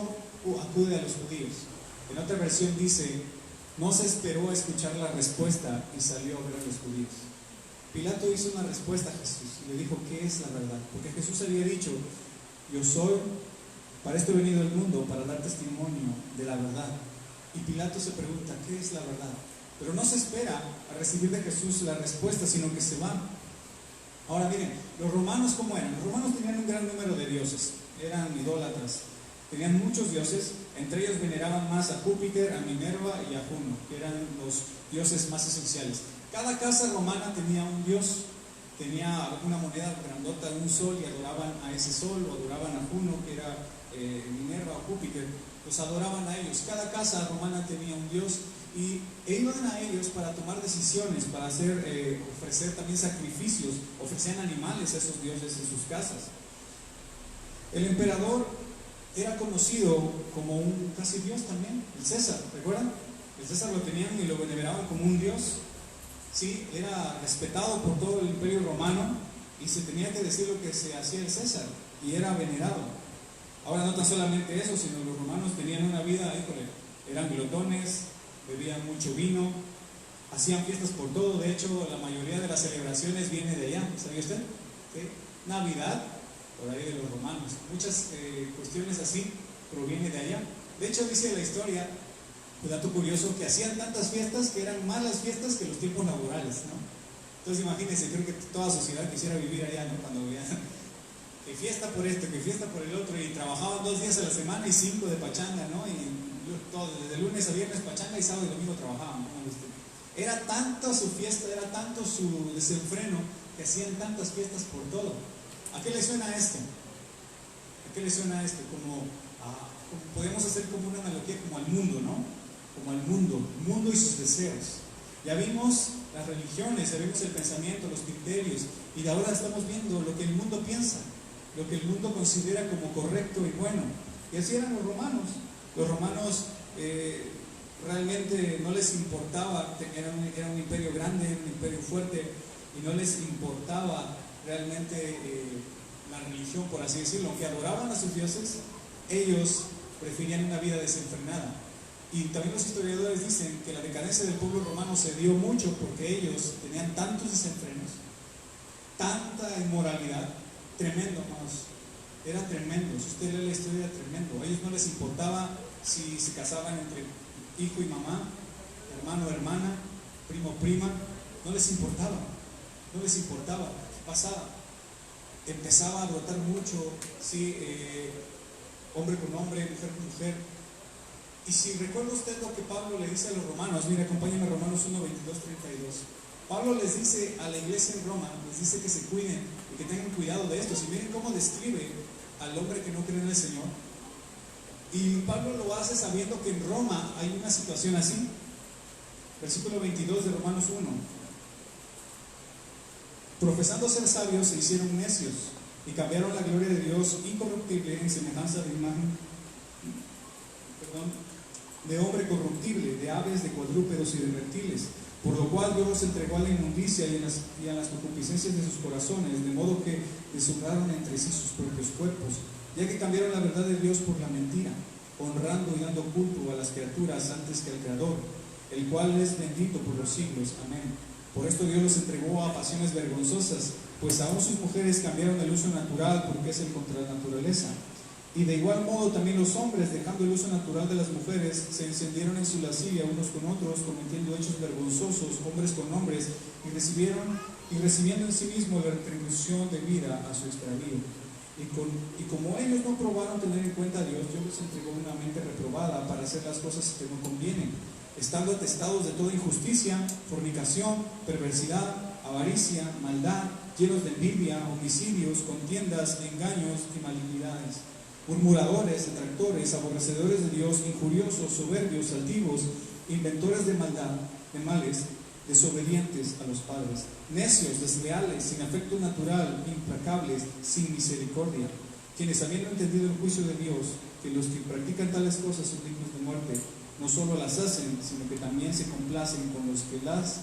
Speaker 1: acude a los judíos. En otra versión dice: no se esperó a escuchar la respuesta y salió a ver a los judíos. Pilato hizo una respuesta a Jesús y le dijo: ¿qué es la verdad? Porque Jesús había dicho: yo soy, para esto he venido al mundo, para dar testimonio de la verdad. Y Pilato se pregunta: ¿qué es la verdad? Pero no se espera a recibir de Jesús la respuesta, sino que se va. Ahora miren, los romanos, ¿cómo eran? Los romanos tenían un gran número de dioses, eran idólatras, tenían muchos dioses. Entre ellos veneraban más a Júpiter, a Minerva y a Juno, que eran los dioses más esenciales. Cada casa romana tenía un dios, tenía una moneda grandota, un sol, y adoraban a ese sol, o adoraban a Juno, que era Minerva o Júpiter, los adoraban a ellos. Cada casa romana tenía un dios y iban a ellos para tomar decisiones, para ofrecer también sacrificios, ofrecían animales a esos dioses en sus casas. El emperador era conocido como un casi dios también, el César, ¿recuerdan? El César lo tenían y lo veneraban como un dios. Sí, era respetado por todo el imperio romano y se tenía que decir lo que se hacía el César y era venerado. Ahora no tan solamente eso, sino los romanos tenían una vida, eran glotones, bebían mucho vino, hacían fiestas por todo. De hecho, la mayoría de las celebraciones viene de allá, ¿sabía usted? ¿Sí? Navidad, por ahí de los romanos, muchas cuestiones así provienen de allá. De hecho, dice la historia, un dato curioso, que hacían tantas fiestas que eran más las fiestas que los tiempos laborales, ¿no? Entonces imagínense, creo que toda sociedad quisiera vivir allá, ¿no? Cuando vean que fiesta por esto, que fiesta por el otro, y trabajaban 2 días a la semana y 5 de pachanga, ¿no? Y todo, desde lunes a viernes pachanga y sábado y domingo trabajaban, ¿no? Era tanto su fiesta, era tanto su desenfreno, que hacían tantas fiestas por todo. ¿A qué le suena esto? ¿A qué le suena esto? Como podemos hacer como una analogía como al mundo, ¿no? Como al mundo y sus deseos. Ya vimos las religiones, ya vimos el pensamiento, los criterios, y de ahora estamos viendo lo que el mundo piensa, lo que el mundo considera como correcto y bueno. Y así eran los romanos. Los romanos realmente no les importaba, era un imperio grande, un imperio fuerte, y no les importaba realmente la religión, por así decirlo. Aunque adoraban a sus dioses, ellos preferían una vida desenfrenada. Y también los historiadores dicen que la decadencia del pueblo romano se dio mucho porque ellos tenían tantos desenfrenos, tanta inmoralidad, tremendo, hermanos. Era tremendo. Si usted lee la historia, era tremendo. A ellos no les importaba si se casaban entre hijo y mamá, hermano o hermana, primo o prima, no les importaba, no les importaba. Pasaba, empezaba a brotar mucho, ¿sí? Hombre con hombre, mujer con mujer. Y si recuerda usted lo que Pablo le dice a los romanos, mire, acompáñame a Romanos 1, 22, 32. Pablo les dice a la iglesia en Roma, les dice que se cuiden y que tengan cuidado de esto. Y miren cómo describe al hombre que no cree en el Señor. Y Pablo lo hace sabiendo que en Roma hay una situación así. Versículo 22 de Romanos 1. Profesando ser sabios, se hicieron necios y cambiaron la gloria de Dios incorruptible en semejanza de imagen, de hombre corruptible, de aves, de cuadrúpedos y de reptiles. Por lo cual Dios los entregó a la inmundicia y a las concupiscencias de sus corazones, de modo que deshonraron entre sí sus propios cuerpos, ya que cambiaron la verdad de Dios por la mentira, honrando y dando culto a las criaturas antes que al Creador, el cual es bendito por los siglos. Amén. Por esto Dios los entregó a pasiones vergonzosas, pues aún sus mujeres cambiaron el uso natural porque es el contra la naturaleza. Y de igual modo también los hombres, dejando el uso natural de las mujeres, se encendieron en su lascivia unos con otros, cometiendo hechos vergonzosos, hombres con hombres, y recibiendo en sí mismo la retribución debida a su extravío. Y como ellos no probaron tener en cuenta a Dios, Dios les entregó una mente reprobada para hacer las cosas que no convienen, estando atestados de toda injusticia, fornicación, perversidad, avaricia, maldad, llenos de envidia, homicidios, contiendas, engaños y malignidades, murmuradores, detractores, aborrecedores de Dios, injuriosos, soberbios, altivos, inventores de maldad, de males, desobedientes a los padres, necios, desleales, sin afecto natural, implacables, sin misericordia, quienes habiendo entendido el juicio de Dios, que los que practican tales cosas son dignos de muerte, no solo las hacen, sino que también se complacen con los que las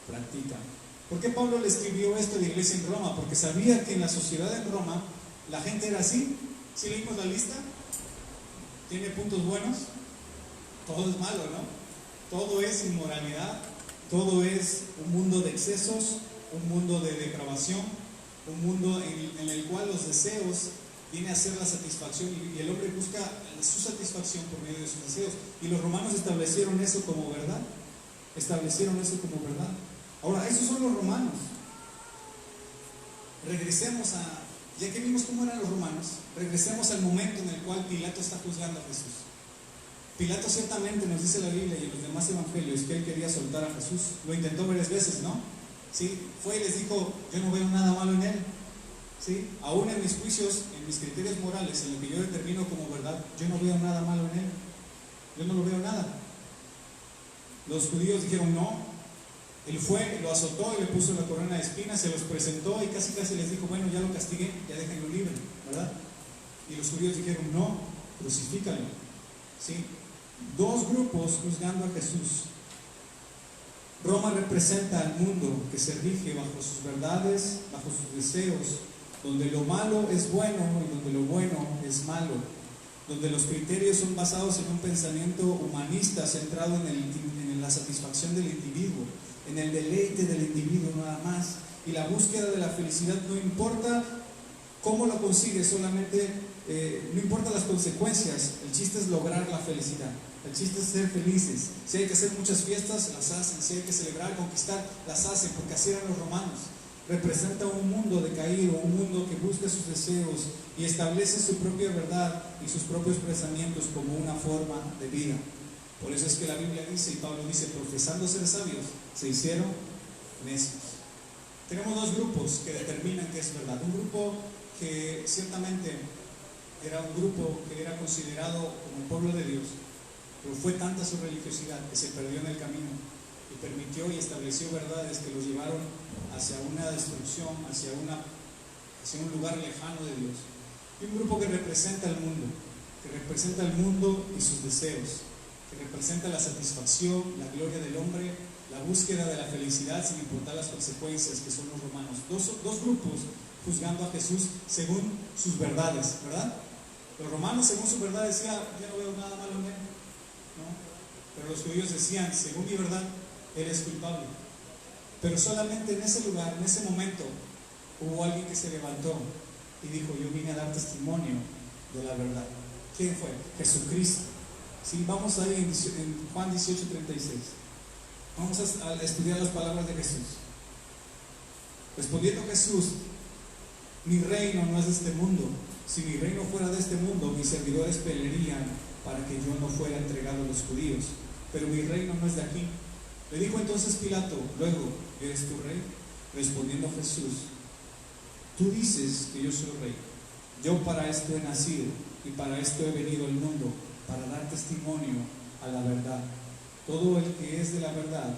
Speaker 1: practican. ¿Por qué Pablo le escribió esto a la iglesia en Roma? Porque sabía que en la sociedad en Roma la gente era así. ¿Sí leímos la lista? ¿Tiene puntos buenos? Todo es malo, ¿no? Todo es inmoralidad, todo es un mundo de excesos, un mundo de depravación, un mundo en el cual los deseos viene a ser la satisfacción y el hombre busca su satisfacción por medio de sus deseos. Y los romanos establecieron eso como verdad. Ahora, esos son los romanos. Regresemos ya que vimos cómo eran los romanos, regresemos al momento en el cual Pilato está juzgando a Jesús. Pilato ciertamente nos dice la Biblia y en los demás evangelios que él quería soltar a Jesús. Lo intentó varias veces, ¿no? ¿Sí? Fue y les dijo, yo no veo nada malo en él. ¿Sí? Aún en mis juicios, en mis criterios morales, en lo que yo determino como verdad, yo no veo nada malo en él. Yo no lo veo nada. Los judíos dijeron no. Él fue, lo azotó y le puso la corona de espinas, se los presentó y casi les dijo, bueno, ya lo castigué, ya déjenlo libre, ¿verdad? Y los judíos dijeron, no, crucifícalo. ¿Sí? Dos grupos juzgando a Jesús. Roma representa al mundo que se rige bajo sus verdades, bajo sus deseos, donde lo malo es bueno y donde lo bueno es malo, donde los criterios son basados en un pensamiento humanista centrado en la satisfacción del individuo, en el deleite del individuo nada más, y la búsqueda de la felicidad no importa cómo lo consigue, solamente no importa las consecuencias, el chiste es lograr la felicidad, el chiste es ser felices. Si hay que hacer muchas fiestas, las hacen, si hay que celebrar, conquistar, las hacen, porque así eran los romanos. Representa un mundo decaído, un mundo que busca sus deseos y establece su propia verdad y sus propios pensamientos como una forma de vida. Por eso es que la Biblia dice, y Pablo dice, profesando ser sabios, se hicieron necios. Tenemos dos grupos que determinan qué es verdad. Un grupo que ciertamente era un grupo que era considerado como el pueblo de Dios, pero fue tanta su religiosidad que se perdió en el camino y permitió y estableció verdades que los llevaron hacia una destrucción, hacia un lugar lejano de Dios. Y un grupo que representa al mundo y sus deseos, que representa la satisfacción, la gloria del hombre, la búsqueda de la felicidad sin importar las consecuencias, que son los romanos. Dos grupos juzgando a Jesús según sus verdades, ¿verdad? Los romanos según su verdad decían, yo no veo nada malo en él, ¿no? Pero los judíos decían, según mi verdad, él es culpable. Pero solamente en ese lugar, en ese momento, hubo alguien que se levantó y dijo, yo vine a dar testimonio de la verdad. ¿Quién fue? Jesucristo. Sí, vamos ahí en Juan 18:36. Vamos a estudiar las palabras de Jesús. Respondiendo Jesús, mi reino no es de este mundo. Si mi reino fuera de este mundo, mis servidores pelearían para que yo no fuera entregado a los judíos. Pero mi reino no es de aquí. Le dijo entonces Pilato: luego, ¿eres tu rey? Respondiendo Jesús: tú dices que yo soy rey. Yo para esto he nacido y para esto he venido al mundo, para dar testimonio a la verdad. Todo el que es de la verdad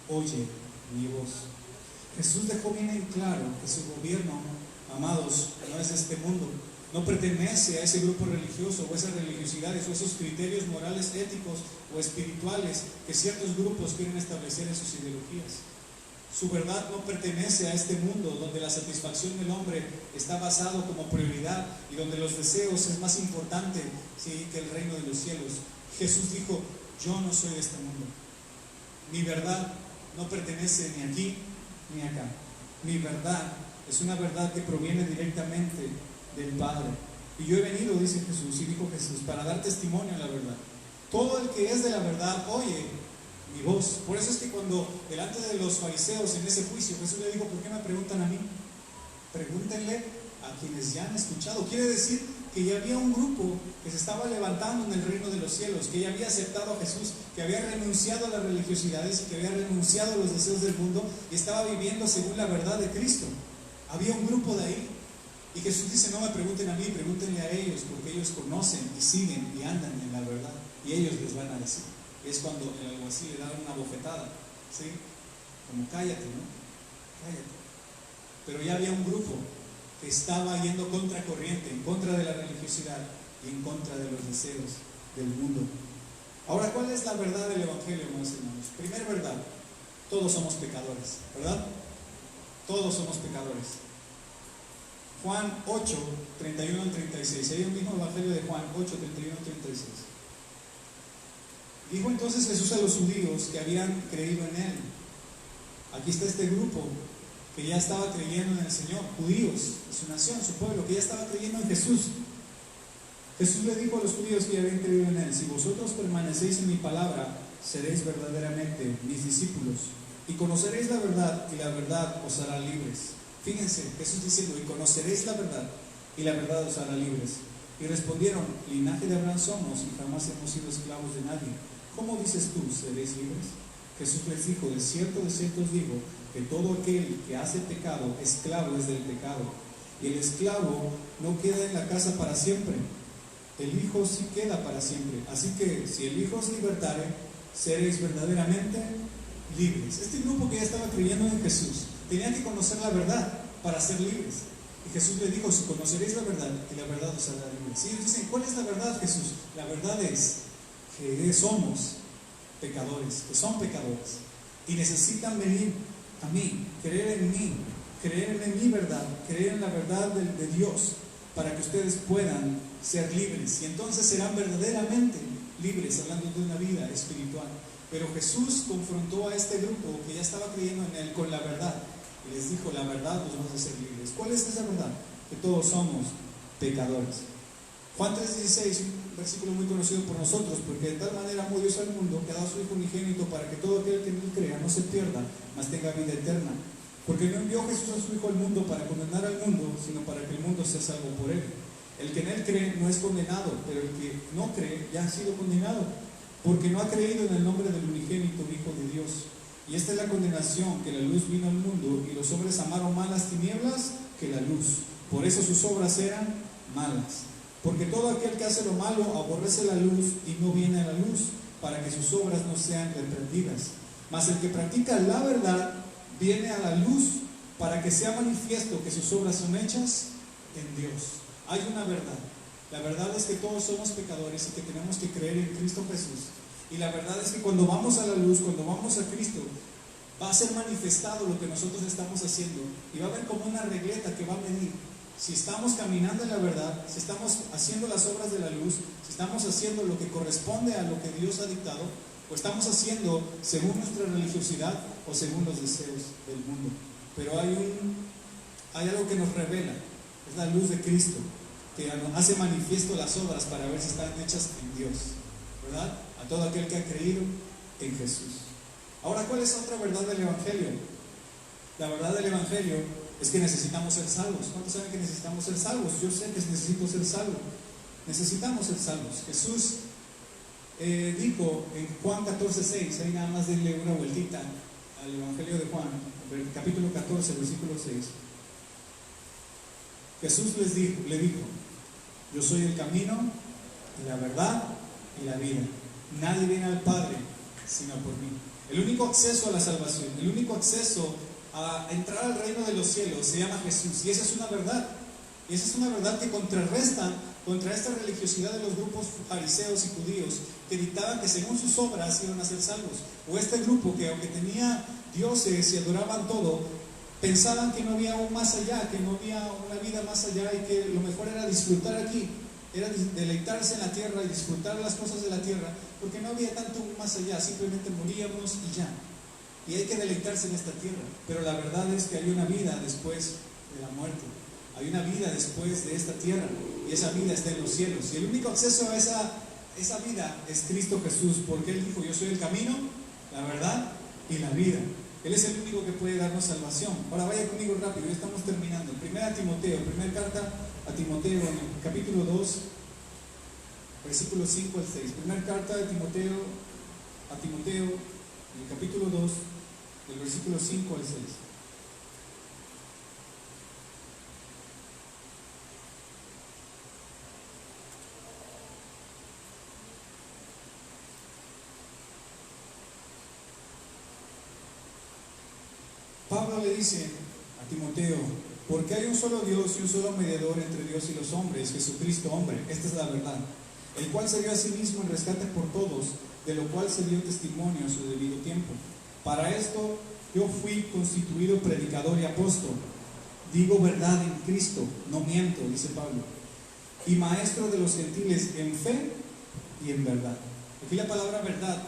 Speaker 1: oye mi voz. Jesús dejó bien en claro que su gobierno, amados, no es de este mundo. No pertenece a ese grupo religioso o esas religiosidades o esos criterios morales, éticos o espirituales que ciertos grupos quieren establecer en sus ideologías. Su verdad no pertenece a este mundo donde la satisfacción del hombre está basado como prioridad y donde los deseos es más importante, ¿sí?, que el reino de los cielos. Jesús dijo: yo no soy de este mundo. Mi verdad no pertenece ni aquí ni acá. Mi verdad es una verdad que proviene directamente del Padre. Y yo he venido, dice Jesús, y dijo Jesús, para dar testimonio a la verdad. Todo el que es de la verdad oye mi voz. Por eso es que cuando delante de los fariseos en ese juicio, Jesús le dijo: ¿por qué me preguntan a mí? Pregúntenle a quienes ya han escuchado. Quiere decir que ya había un grupo que se estaba levantando en el reino de los cielos, que ya había aceptado a Jesús, que había renunciado a las religiosidades y que había renunciado a los deseos del mundo y estaba viviendo según la verdad de Cristo. Había un grupo de ahí. Y Jesús dice: no me pregunten a mí, pregúntenle a ellos, porque ellos conocen y siguen y andan en la verdad, y ellos les van a decir. Es cuando el alguacil le da una bofetada, ¿sí? Como cállate, ¿no? Cállate. Pero ya había un grupo que estaba yendo contra corriente, en contra de la religiosidad y en contra de los deseos del mundo. Ahora, ¿cuál es la verdad del Evangelio, hermanos? Primera verdad: todos somos pecadores, ¿verdad? Todos somos pecadores. Juan 8, 31 al 36. Hay un mismo Evangelio de Juan 8, 31 al 36. Dijo entonces Jesús a los judíos que habían creído en Él. Aquí está este grupo que ya estaba creyendo en el Señor, judíos, su nación, su pueblo, que ya estaba creyendo en Jesús. Jesús le dijo a los judíos que ya habían creído en Él: si vosotros permanecéis en mi palabra, seréis verdaderamente mis discípulos, y conoceréis la verdad, y la verdad os hará libres. Fíjense, Jesús diciendo: y conoceréis la verdad, y la verdad os hará libres. Y respondieron: linaje de Abraham somos, y jamás hemos sido esclavos de nadie. ¿Cómo dices tú, seréis libres? Jesús les dijo: de cierto os digo, que todo aquel que hace pecado, esclavo es del pecado. Y el esclavo no queda en la casa para siempre, el Hijo sí queda para siempre. Así que, si el Hijo os libertare, seréis verdaderamente libres. Este grupo que ya estaba creyendo en Jesús tenían que conocer la verdad para ser libres. Y Jesús le dijo: si conoceréis la verdad, y la verdad os hará libres. Y ellos dicen: ¿cuál es la verdad, Jesús? La verdad es que somos pecadores, que son pecadores, y necesitan venir a mí, creer en mí, creer en mi verdad, creer en la verdad de Dios, para que ustedes puedan ser libres. Y entonces serán verdaderamente libres, hablando de una vida espiritual. Pero Jesús confrontó a este grupo que ya estaba creyendo en Él con la verdad, y les dijo: la verdad os va a hacer libres. ¿Cuál es esa verdad? Que todos somos pecadores. Juan 3:16, un versículo muy conocido por nosotros: porque de tal manera amó Dios al mundo, que ha dado a su Hijo unigénito, para que todo aquel que en Él crea no se pierda, mas tenga vida eterna. Porque no envió Jesús a su Hijo al mundo para condenar al mundo, sino para que el mundo sea salvo por Él. El que en Él cree no es condenado, pero el que no cree ya ha sido condenado, porque no ha creído en el nombre del unigénito Hijo de Dios. Y esta es la condenación, que la luz vino al mundo, y los hombres amaron más las tinieblas que la luz. Por eso sus obras eran malas. Porque todo aquel que hace lo malo aborrece la luz y no viene a la luz, para que sus obras no sean reprendidas. Mas el que practica la verdad viene a la luz, para que sea manifiesto que sus obras son hechas en Dios. Hay una verdad. La verdad es que todos somos pecadores y que tenemos que creer en Cristo Jesús. Y la verdad es que cuando vamos a la luz, cuando vamos a Cristo, va a ser manifestado lo que nosotros estamos haciendo, y va a haber como una regleta que va a medir si estamos caminando en la verdad, si estamos haciendo las obras de la luz, si estamos haciendo lo que corresponde a lo que Dios ha dictado, o estamos haciendo según nuestra religiosidad o según los deseos del mundo. Pero hay algo que nos revela, es la luz de Cristo, que hace manifiesto las obras para ver si están hechas en Dios, ¿verdad? A todo aquel que ha creído en Jesús. Ahora, ¿cuál es otra verdad del Evangelio? La verdad del Evangelio es que necesitamos ser salvos. ¿Cuántos saben que necesitamos ser salvos? Yo sé que necesito ser salvo. Necesitamos ser salvos. Jesús dijo en Juan 14:6, ahí nada más denle una vueltita al Evangelio de Juan, capítulo 14, versículo 6. Jesús le dijo: yo soy el camino y la verdad y la vida. Nadie viene al Padre sino por mí. El único acceso a la salvación, el único acceso a entrar al reino de los cielos se llama Jesús. Y esa es una verdad. Y esa es una verdad que contrarresta contra esta religiosidad de los grupos fariseos y judíos que dictaban que según sus obras iban a ser salvos. O este grupo que, aunque tenía dioses y adoraban todo, pensaban que no había un más allá, que no había una vida más allá y que lo mejor era disfrutar aquí, era deleitarse en la tierra y disfrutar las cosas de la tierra, porque no había tanto más allá, simplemente moríamos y ya. Y hay que deleitarse en esta tierra. Pero la verdad es que hay una vida después de la muerte. Hay una vida después de esta tierra, y esa vida está en los cielos. Y el único acceso a esa vida es Cristo Jesús, porque Él dijo: yo soy el camino, la verdad y la vida. Él es el único que puede darnos salvación. Ahora vaya conmigo rápido, ya estamos terminando. Primera carta a Timoteo, en el capítulo 2, versículos 5 al 6. Primera carta de Timoteo a Timoteo, en el capítulo 2, del versículo 5 al 6. Pablo le dice a Timoteo: porque hay un solo Dios y un solo mediador entre Dios y los hombres, Jesucristo hombre. Esta es la verdad, el cual se dio a sí mismo en rescate por todos, de lo cual se dio testimonio a su debido tiempo. Para esto yo fui constituido predicador y apóstol. Digo verdad en Cristo, no miento, dice Pablo, y maestro de los gentiles en fe y en verdad. Aquí la palabra verdad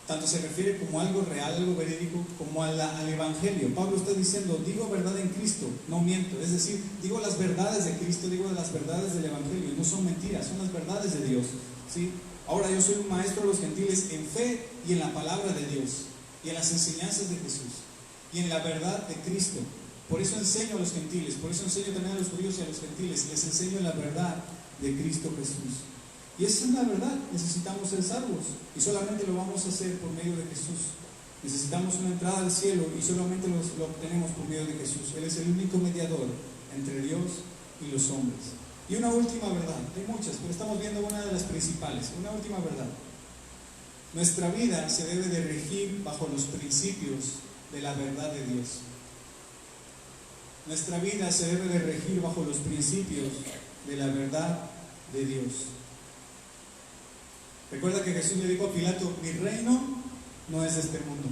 Speaker 1: tanto se refiere como algo real, algo verídico, como al Evangelio. Pablo está diciendo: digo verdad en Cristo, no miento. Es decir, digo las verdades de Cristo, digo las verdades del Evangelio. No son mentiras, son las verdades de Dios, ¿sí? Ahora yo soy un maestro de los gentiles en fe y en la palabra de Dios, y en las enseñanzas de Jesús, y en la verdad de Cristo. Por eso enseño a los gentiles, por eso enseño también a los judíos y a los gentiles. Les enseño la verdad de Cristo Jesús. Y esa es la verdad. Necesitamos ser salvos, y solamente lo vamos a hacer por medio de Jesús. Necesitamos una entrada al cielo, y solamente lo obtenemos por medio de Jesús. Él es el único mediador entre Dios y los hombres. Y una última verdad, hay muchas, pero estamos viendo una de las principales. Una última verdad: nuestra vida se debe de regir bajo los principios de la verdad de Dios. Nuestra vida se debe de regir bajo los principios de la verdad de Dios. Recuerda que Jesús le dijo a Pilato: mi reino no es de este mundo.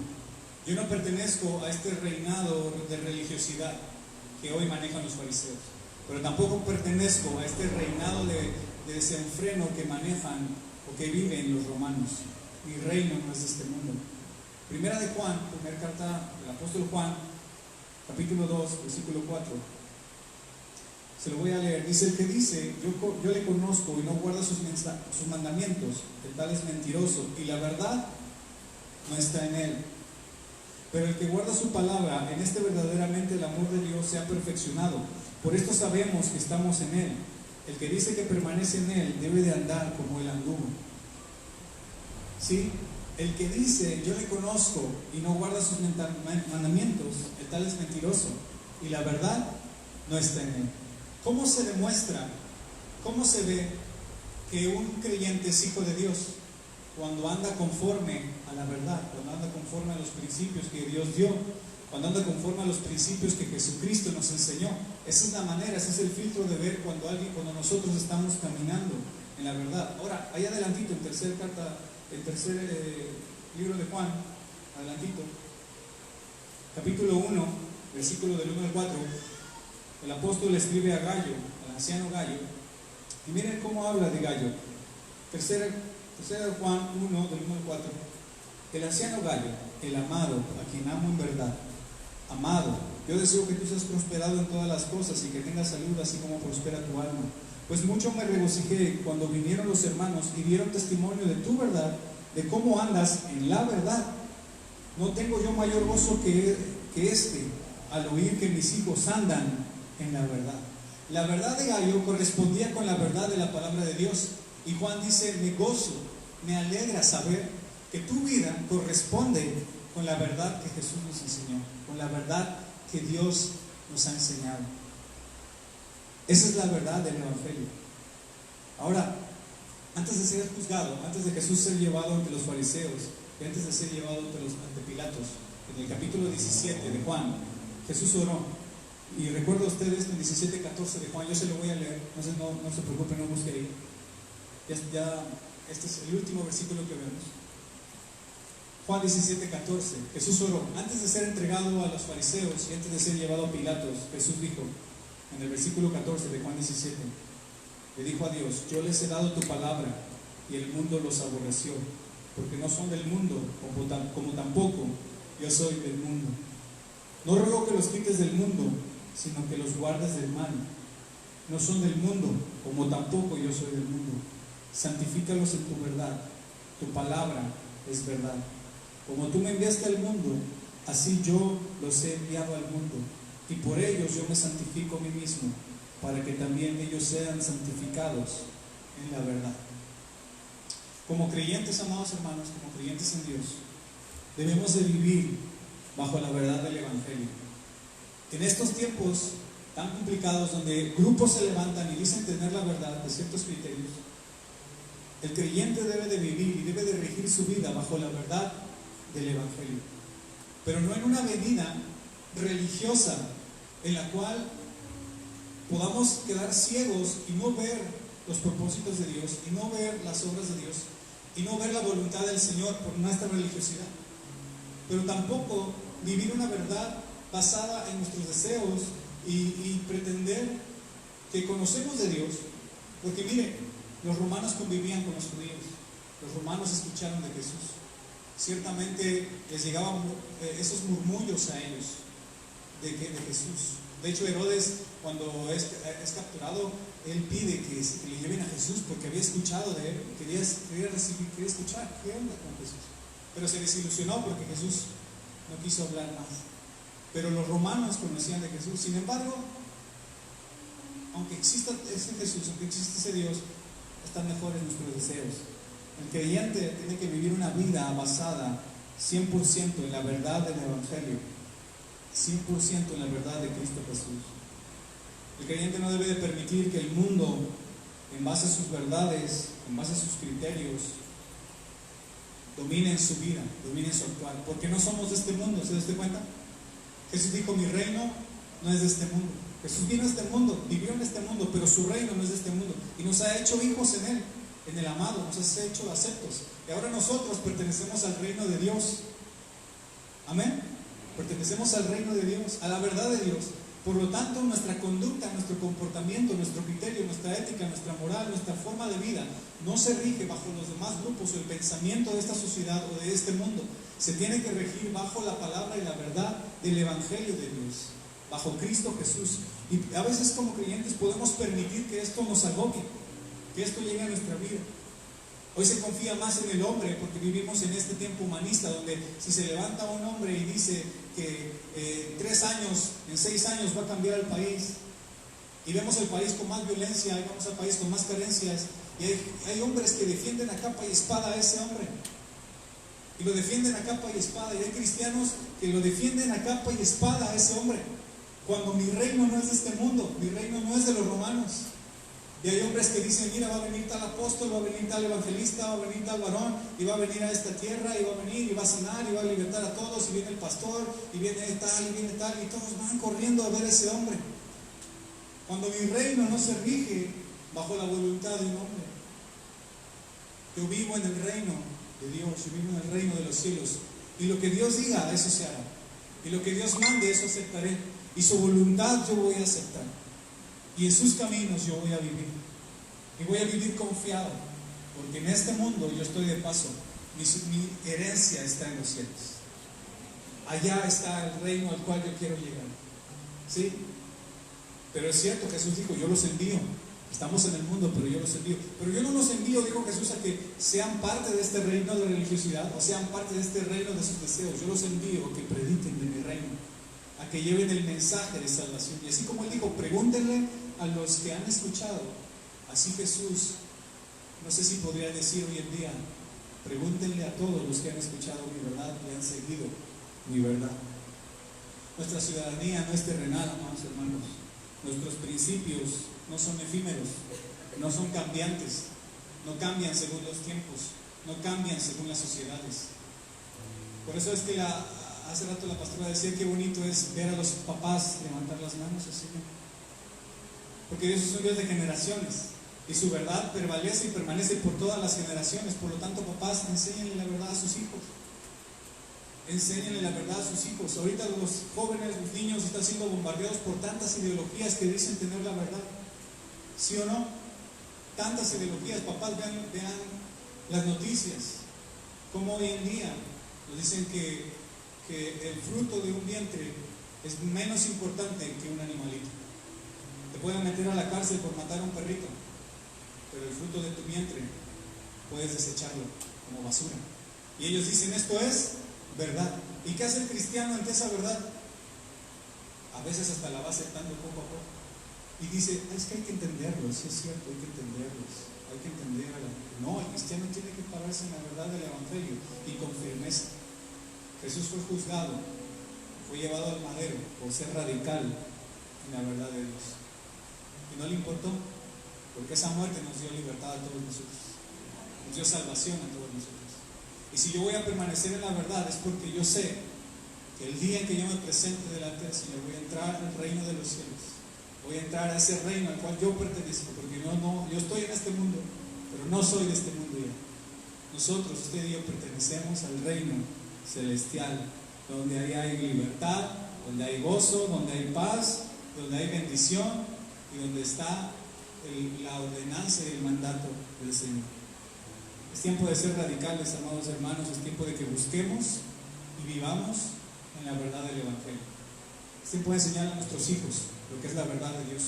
Speaker 1: Yo no pertenezco a este reinado de religiosidad que hoy manejan los fariseos, pero tampoco pertenezco a este reinado de desenfreno que manejan o que viven los romanos. Mi reino no es de este mundo. Primera de Juan, primera carta del apóstol Juan, capítulo 2, versículo 4. Se lo voy a leer. Dice: el que dice yo le conozco y no guarda sus mandamientos, el tal es mentiroso, y la verdad no está en él. Pero el que guarda su palabra, en este verdaderamente el amor de Dios se ha perfeccionado. Por esto sabemos que estamos en él. El que dice que permanece en él debe de andar como él anduvo. ¿Sí? El que dice yo le conozco y no guarda sus mandamientos, el tal es mentiroso, y la verdad no está en él. ¿Cómo se demuestra, cómo se ve que un creyente es hijo de Dios? Cuando anda conforme a la verdad, cuando anda conforme a los principios que Dios dio, cuando anda conforme a los principios que Jesucristo nos enseñó. Esa es la manera, ese es el filtro de ver cuando nosotros estamos caminando en la verdad. Ahora, ahí adelantito, en tercer libro de Juan, adelantito, capítulo 1, versículo del 1 al 4, el apóstol le escribe a Gallo, al anciano Gallo, y miren cómo habla de Gallo. Tercera Juan 1, del 1 al 4. El anciano Gallo, el amado, a quien amo en verdad. Amado, yo deseo que tú seas prosperado en todas las cosas y que tengas salud así como prospera tu alma. Pues mucho me regocijé cuando vinieron los hermanos y dieron testimonio de tu verdad, de cómo andas en la verdad. No tengo yo mayor gozo que este, al oír que mis hijos andan en la verdad. La verdad de Gallo correspondía con la verdad de la palabra de Dios. Y Juan dice: me gozo me alegra saber que tu vida corresponde con la verdad que Jesús nos enseñó, con la verdad que Dios nos ha enseñado. Esa es la verdad del Evangelio. Ahora, antes de ser juzgado, antes de Jesús ser llevado ante los fariseos y antes de ser llevado ante Pilatos, en el capítulo 17 de Juan, Jesús oró. Y recuerda ustedes en 17:14 de Juan, yo se lo voy a leer, no se preocupen, no busque ahí. Ya, este es el último versículo que vemos. Juan 17:14, Jesús oró. Antes de ser entregado a los fariseos y antes de ser llevado a Pilatos, Jesús dijo, en el versículo 14 de Juan 17, le dijo a Dios: yo les he dado tu palabra y el mundo los aborreció, porque no son del mundo, como tampoco yo soy del mundo. No ruego que los quites del mundo, sino que los guardes del mal. No son del mundo, como tampoco yo soy del mundo. Santifícalos en tu verdad, tu palabra es verdad. Como tú me enviaste al mundo, así yo los he enviado al mundo, y por ellos yo me santifico a mí mismo, para que también ellos sean santificados en la verdad. Como creyentes, amados hermanos, como creyentes en Dios, debemos de vivir bajo la verdad del Evangelio. En estos tiempos tan complicados, donde grupos se levantan y dicen tener la verdad de ciertos criterios, el creyente debe de vivir y debe de regir su vida bajo la verdad del Evangelio, pero no en una medida religiosa en la cual podamos quedar ciegos y no ver los propósitos de Dios, y no ver las obras de Dios, y no ver la voluntad del Señor por nuestra religiosidad, pero tampoco vivir una verdad basada en nuestros deseos y pretender que conocemos de Dios. Porque mire, los romanos convivían con los judíos, los romanos escucharon de Jesús, ciertamente les llegaban esos murmullos a ellos de Jesús. De hecho, Herodes, cuando es capturado, él pide que le lleven a Jesús porque había escuchado de él, quería escuchar qué onda con Jesús, pero se desilusionó porque Jesús no quiso hablar más. Pero los romanos conocían de Jesús. Sin embargo, aunque exista ese Jesús, aunque exista ese Dios, están mejores nuestros deseos. El creyente tiene que vivir una vida basada 100% en la verdad del Evangelio, 100% en la verdad de Cristo Jesús. El creyente no debe de permitir que el mundo, en base a sus verdades, en base a sus criterios, domine en su vida, domine en su actual, porque no somos de este mundo. ¿Se da cuenta? Jesús dijo: mi reino no es de este mundo. Jesús vino a este mundo, vivió en este mundo, pero su reino no es de este mundo, y nos ha hecho hijos en él, en el amado, nos ha hecho aceptos, y ahora nosotros pertenecemos al reino de Dios. Amén. Pertenecemos al reino de Dios, a la verdad de Dios. Por lo tanto, nuestra conducta, nuestro comportamiento, nuestro criterio, nuestra ética, nuestra moral, nuestra forma de vida no se rige bajo los demás grupos o el pensamiento de esta sociedad o de este mundo. Se tiene que regir bajo la palabra y la verdad del Evangelio de Dios, bajo Cristo Jesús. Y a veces como creyentes podemos permitir que esto nos agobie, que esto llegue a nuestra vida. Hoy se confía más en el hombre porque vivimos en este tiempo humanista, donde si se levanta un hombre y dice que en 6 años va a cambiar el país, y vemos el país con más violencia, y vemos al país con más carencias, y hay hombres que defienden a capa y espada a ese hombre, y lo defienden a capa y espada, y hay cristianos que lo defienden a capa y espada a ese hombre, cuando mi reino no es de este mundo, mi reino no es de los romanos. Y hay hombres que dicen: mira, va a venir tal apóstol, va a venir tal evangelista, va a venir tal varón, y va a venir a esta tierra, y va a venir, y va a sanar, y va a libertar a todos, y viene el pastor, y viene tal, y todos van corriendo a ver a ese hombre. Cuando mi reino no se rige bajo la voluntad de un hombre. Yo vivo en el reino de Dios, yo vivo en el reino de los cielos, y lo que Dios diga, eso se hará, y lo que Dios mande, eso aceptaré, y su voluntad yo voy a aceptar, y en sus caminos yo voy a vivir, y voy a vivir confiado, porque en este mundo yo estoy de paso, mi herencia está en los cielos, allá está el reino al cual yo quiero llegar, ¿sí? Pero es cierto, Jesús dijo: yo los envío. Estamos en el mundo, pero yo los envío. Pero yo no los envío, dijo Jesús, a que sean parte de este reino de religiosidad o sean parte de este reino de sus deseos. Yo los envío a que prediquen de mi reino, a que lleven el mensaje de salvación. Y así como Él dijo: pregúntenle a los que han escuchado. Así Jesús, no sé si podría decir hoy en día: Pregúntenle a todos los que han escuchado mi verdad y han seguido mi verdad. Nuestra ciudadanía no es terrenal, amados hermanos. Nuestros principios no son efímeros, no son cambiantes, no cambian según los tiempos, no cambian según las sociedades. Por eso es que hace rato la pastora decía qué bonito es ver a los papás levantar las manos así. Porque Dios es un Dios de generaciones y su verdad prevalece y permanece por todas las generaciones. Por lo tanto, papás, enséñenle la verdad a sus hijos. Enséñenle la verdad a sus hijos. Ahorita los jóvenes, los niños están siendo bombardeados por tantas ideologías que dicen tener la verdad. ¿Sí o no? Tantas ideologías. Papás, vean las noticias. Como hoy en día nos dicen que el fruto de un vientre es menos importante que un animalito. Te pueden meter a la cárcel por matar a un perrito, pero el fruto de tu vientre puedes desecharlo como basura. Y ellos dicen, esto es verdad. ¿Y qué hace el cristiano ante esa verdad? A veces hasta la va aceptando poco a poco. Y dice, es que hay que entenderlos, sí es cierto, hay que entenderlos. Hay que entender No, el cristiano tiene que pararse en la verdad del Evangelio y con firmeza. Jesús fue juzgado, fue llevado al madero por ser radical en la verdad de Dios. Y no le importó, porque esa muerte nos dio libertad a todos nosotros, nos dio salvación a todos nosotros. Y si yo voy a permanecer en la verdad es porque yo sé que el día en que yo me presente delante del Señor voy a entrar al reino de los cielos, voy a entrar a ese reino al cual yo pertenezco, porque yo estoy en este mundo, pero no soy de este mundo ya. Nosotros, usted y yo, pertenecemos al reino celestial, donde ahí hay libertad, donde hay gozo, donde hay paz, donde hay bendición y donde está la ordenanza y el mandato del Señor. Es tiempo de ser radicales, amados hermanos. Es tiempo de que busquemos y vivamos en la verdad del Evangelio. Es tiempo de enseñarle a nuestros hijos lo que es la verdad de Dios.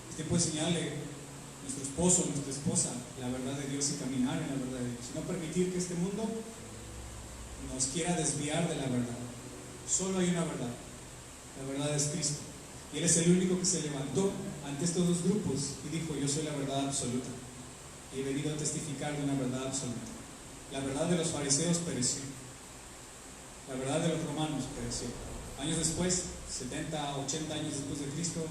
Speaker 1: Es tiempo de enseñarle a nuestro esposo, a nuestra esposa, la verdad de Dios y caminar en la verdad de Dios. Y no permitir que este mundo nos quiera desviar de la verdad. Solo hay una verdad. La verdad es Cristo. Y Él es el único que se levantó ante estos dos grupos y dijo, yo soy la verdad absoluta. Y he venido a testificar de una verdad absoluta. La verdad de los fariseos pereció. La verdad de los romanos pereció. Años después, 70, 80 años después de Cristo,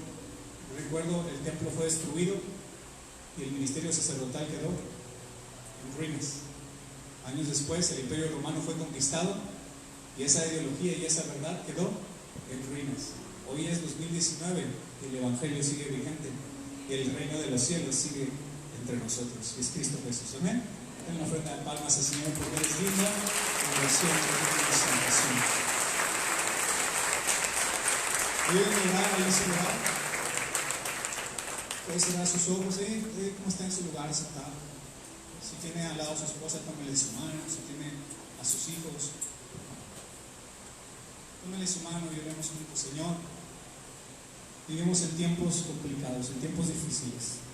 Speaker 1: recuerdo, el templo fue destruido y el ministerio sacerdotal quedó en ruinas. Años después, el imperio romano fue conquistado y esa ideología y esa verdad quedó en ruinas. Hoy es 2019 y el Evangelio sigue vigente y el reino de los cielos sigue entre nosotros. Y es Cristo Jesús. Amén. Den una ofrenda de palmas al Señor porque Él es digno de oración y salvación. Ayúdenme a orar ahí en su lugar. Puede cerrar sus ojos. ¿Cómo está en su lugar sentado? Si tiene al lado a su esposa, tómele su mano. Si tiene a sus hijos, tómele su mano y oremos juntos. Señor, vivimos en tiempos complicados, en tiempos difíciles.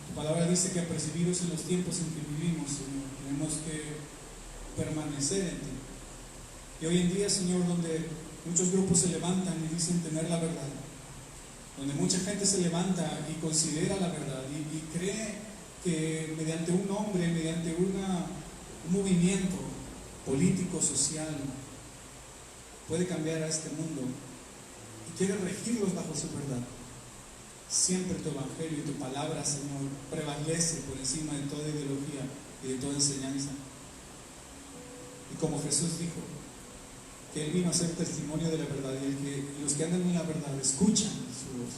Speaker 1: Tu palabra dice que apercibidos en los tiempos en que vivimos, Señor, tenemos que permanecer en ti. Y hoy en día, Señor, donde muchos grupos se levantan y dicen tener la verdad, donde mucha gente se levanta y considera la verdad y cree que mediante un hombre, mediante un movimiento político, social, puede cambiar a este mundo y quiere regirlos bajo su verdad. Siempre tu evangelio y tu palabra, Señor, prevalece por encima de toda ideología y de toda enseñanza. Y como Jesús dijo que Él vino a ser testimonio de la verdad y los que andan en la verdad escuchan su voz.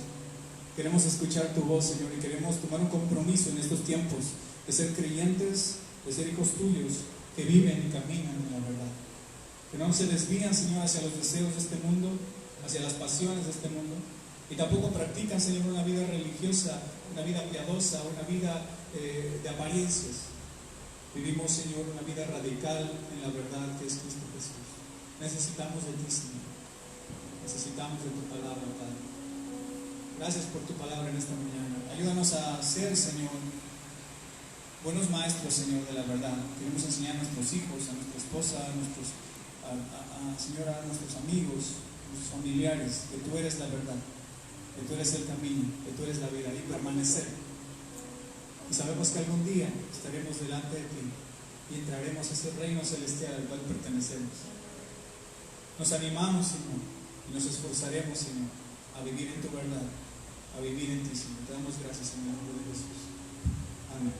Speaker 1: Queremos escuchar tu voz, Señor, y queremos tomar un compromiso en estos tiempos de ser creyentes, de ser hijos tuyos que viven y caminan en la verdad. Que no se desvían, Señor, hacia los deseos de este mundo, hacia las pasiones de este mundo, y tampoco practican, Señor, una vida religiosa, una vida piadosa, una vida de apariencias. Vivimos, Señor, una vida radical en la verdad que es Cristo Jesús. Necesitamos de ti, Señor. Necesitamos de tu palabra, Padre. Gracias por tu palabra en esta mañana. Ayúdanos a ser, Señor, buenos maestros, Señor, de la verdad. Queremos enseñar a nuestros hijos, a nuestra esposa, Señor, a nuestros amigos, a nuestros familiares, que tú eres la verdad, que tú eres el camino, que tú eres la vida, y permanecer. Y sabemos que algún día estaremos delante de ti y entraremos a ese reino celestial al cual pertenecemos. Nos animamos, Señor, y nos esforzaremos, Señor, a vivir en tu verdad, a vivir en ti, Señor. Te damos gracias en el nombre de Jesús. Amén.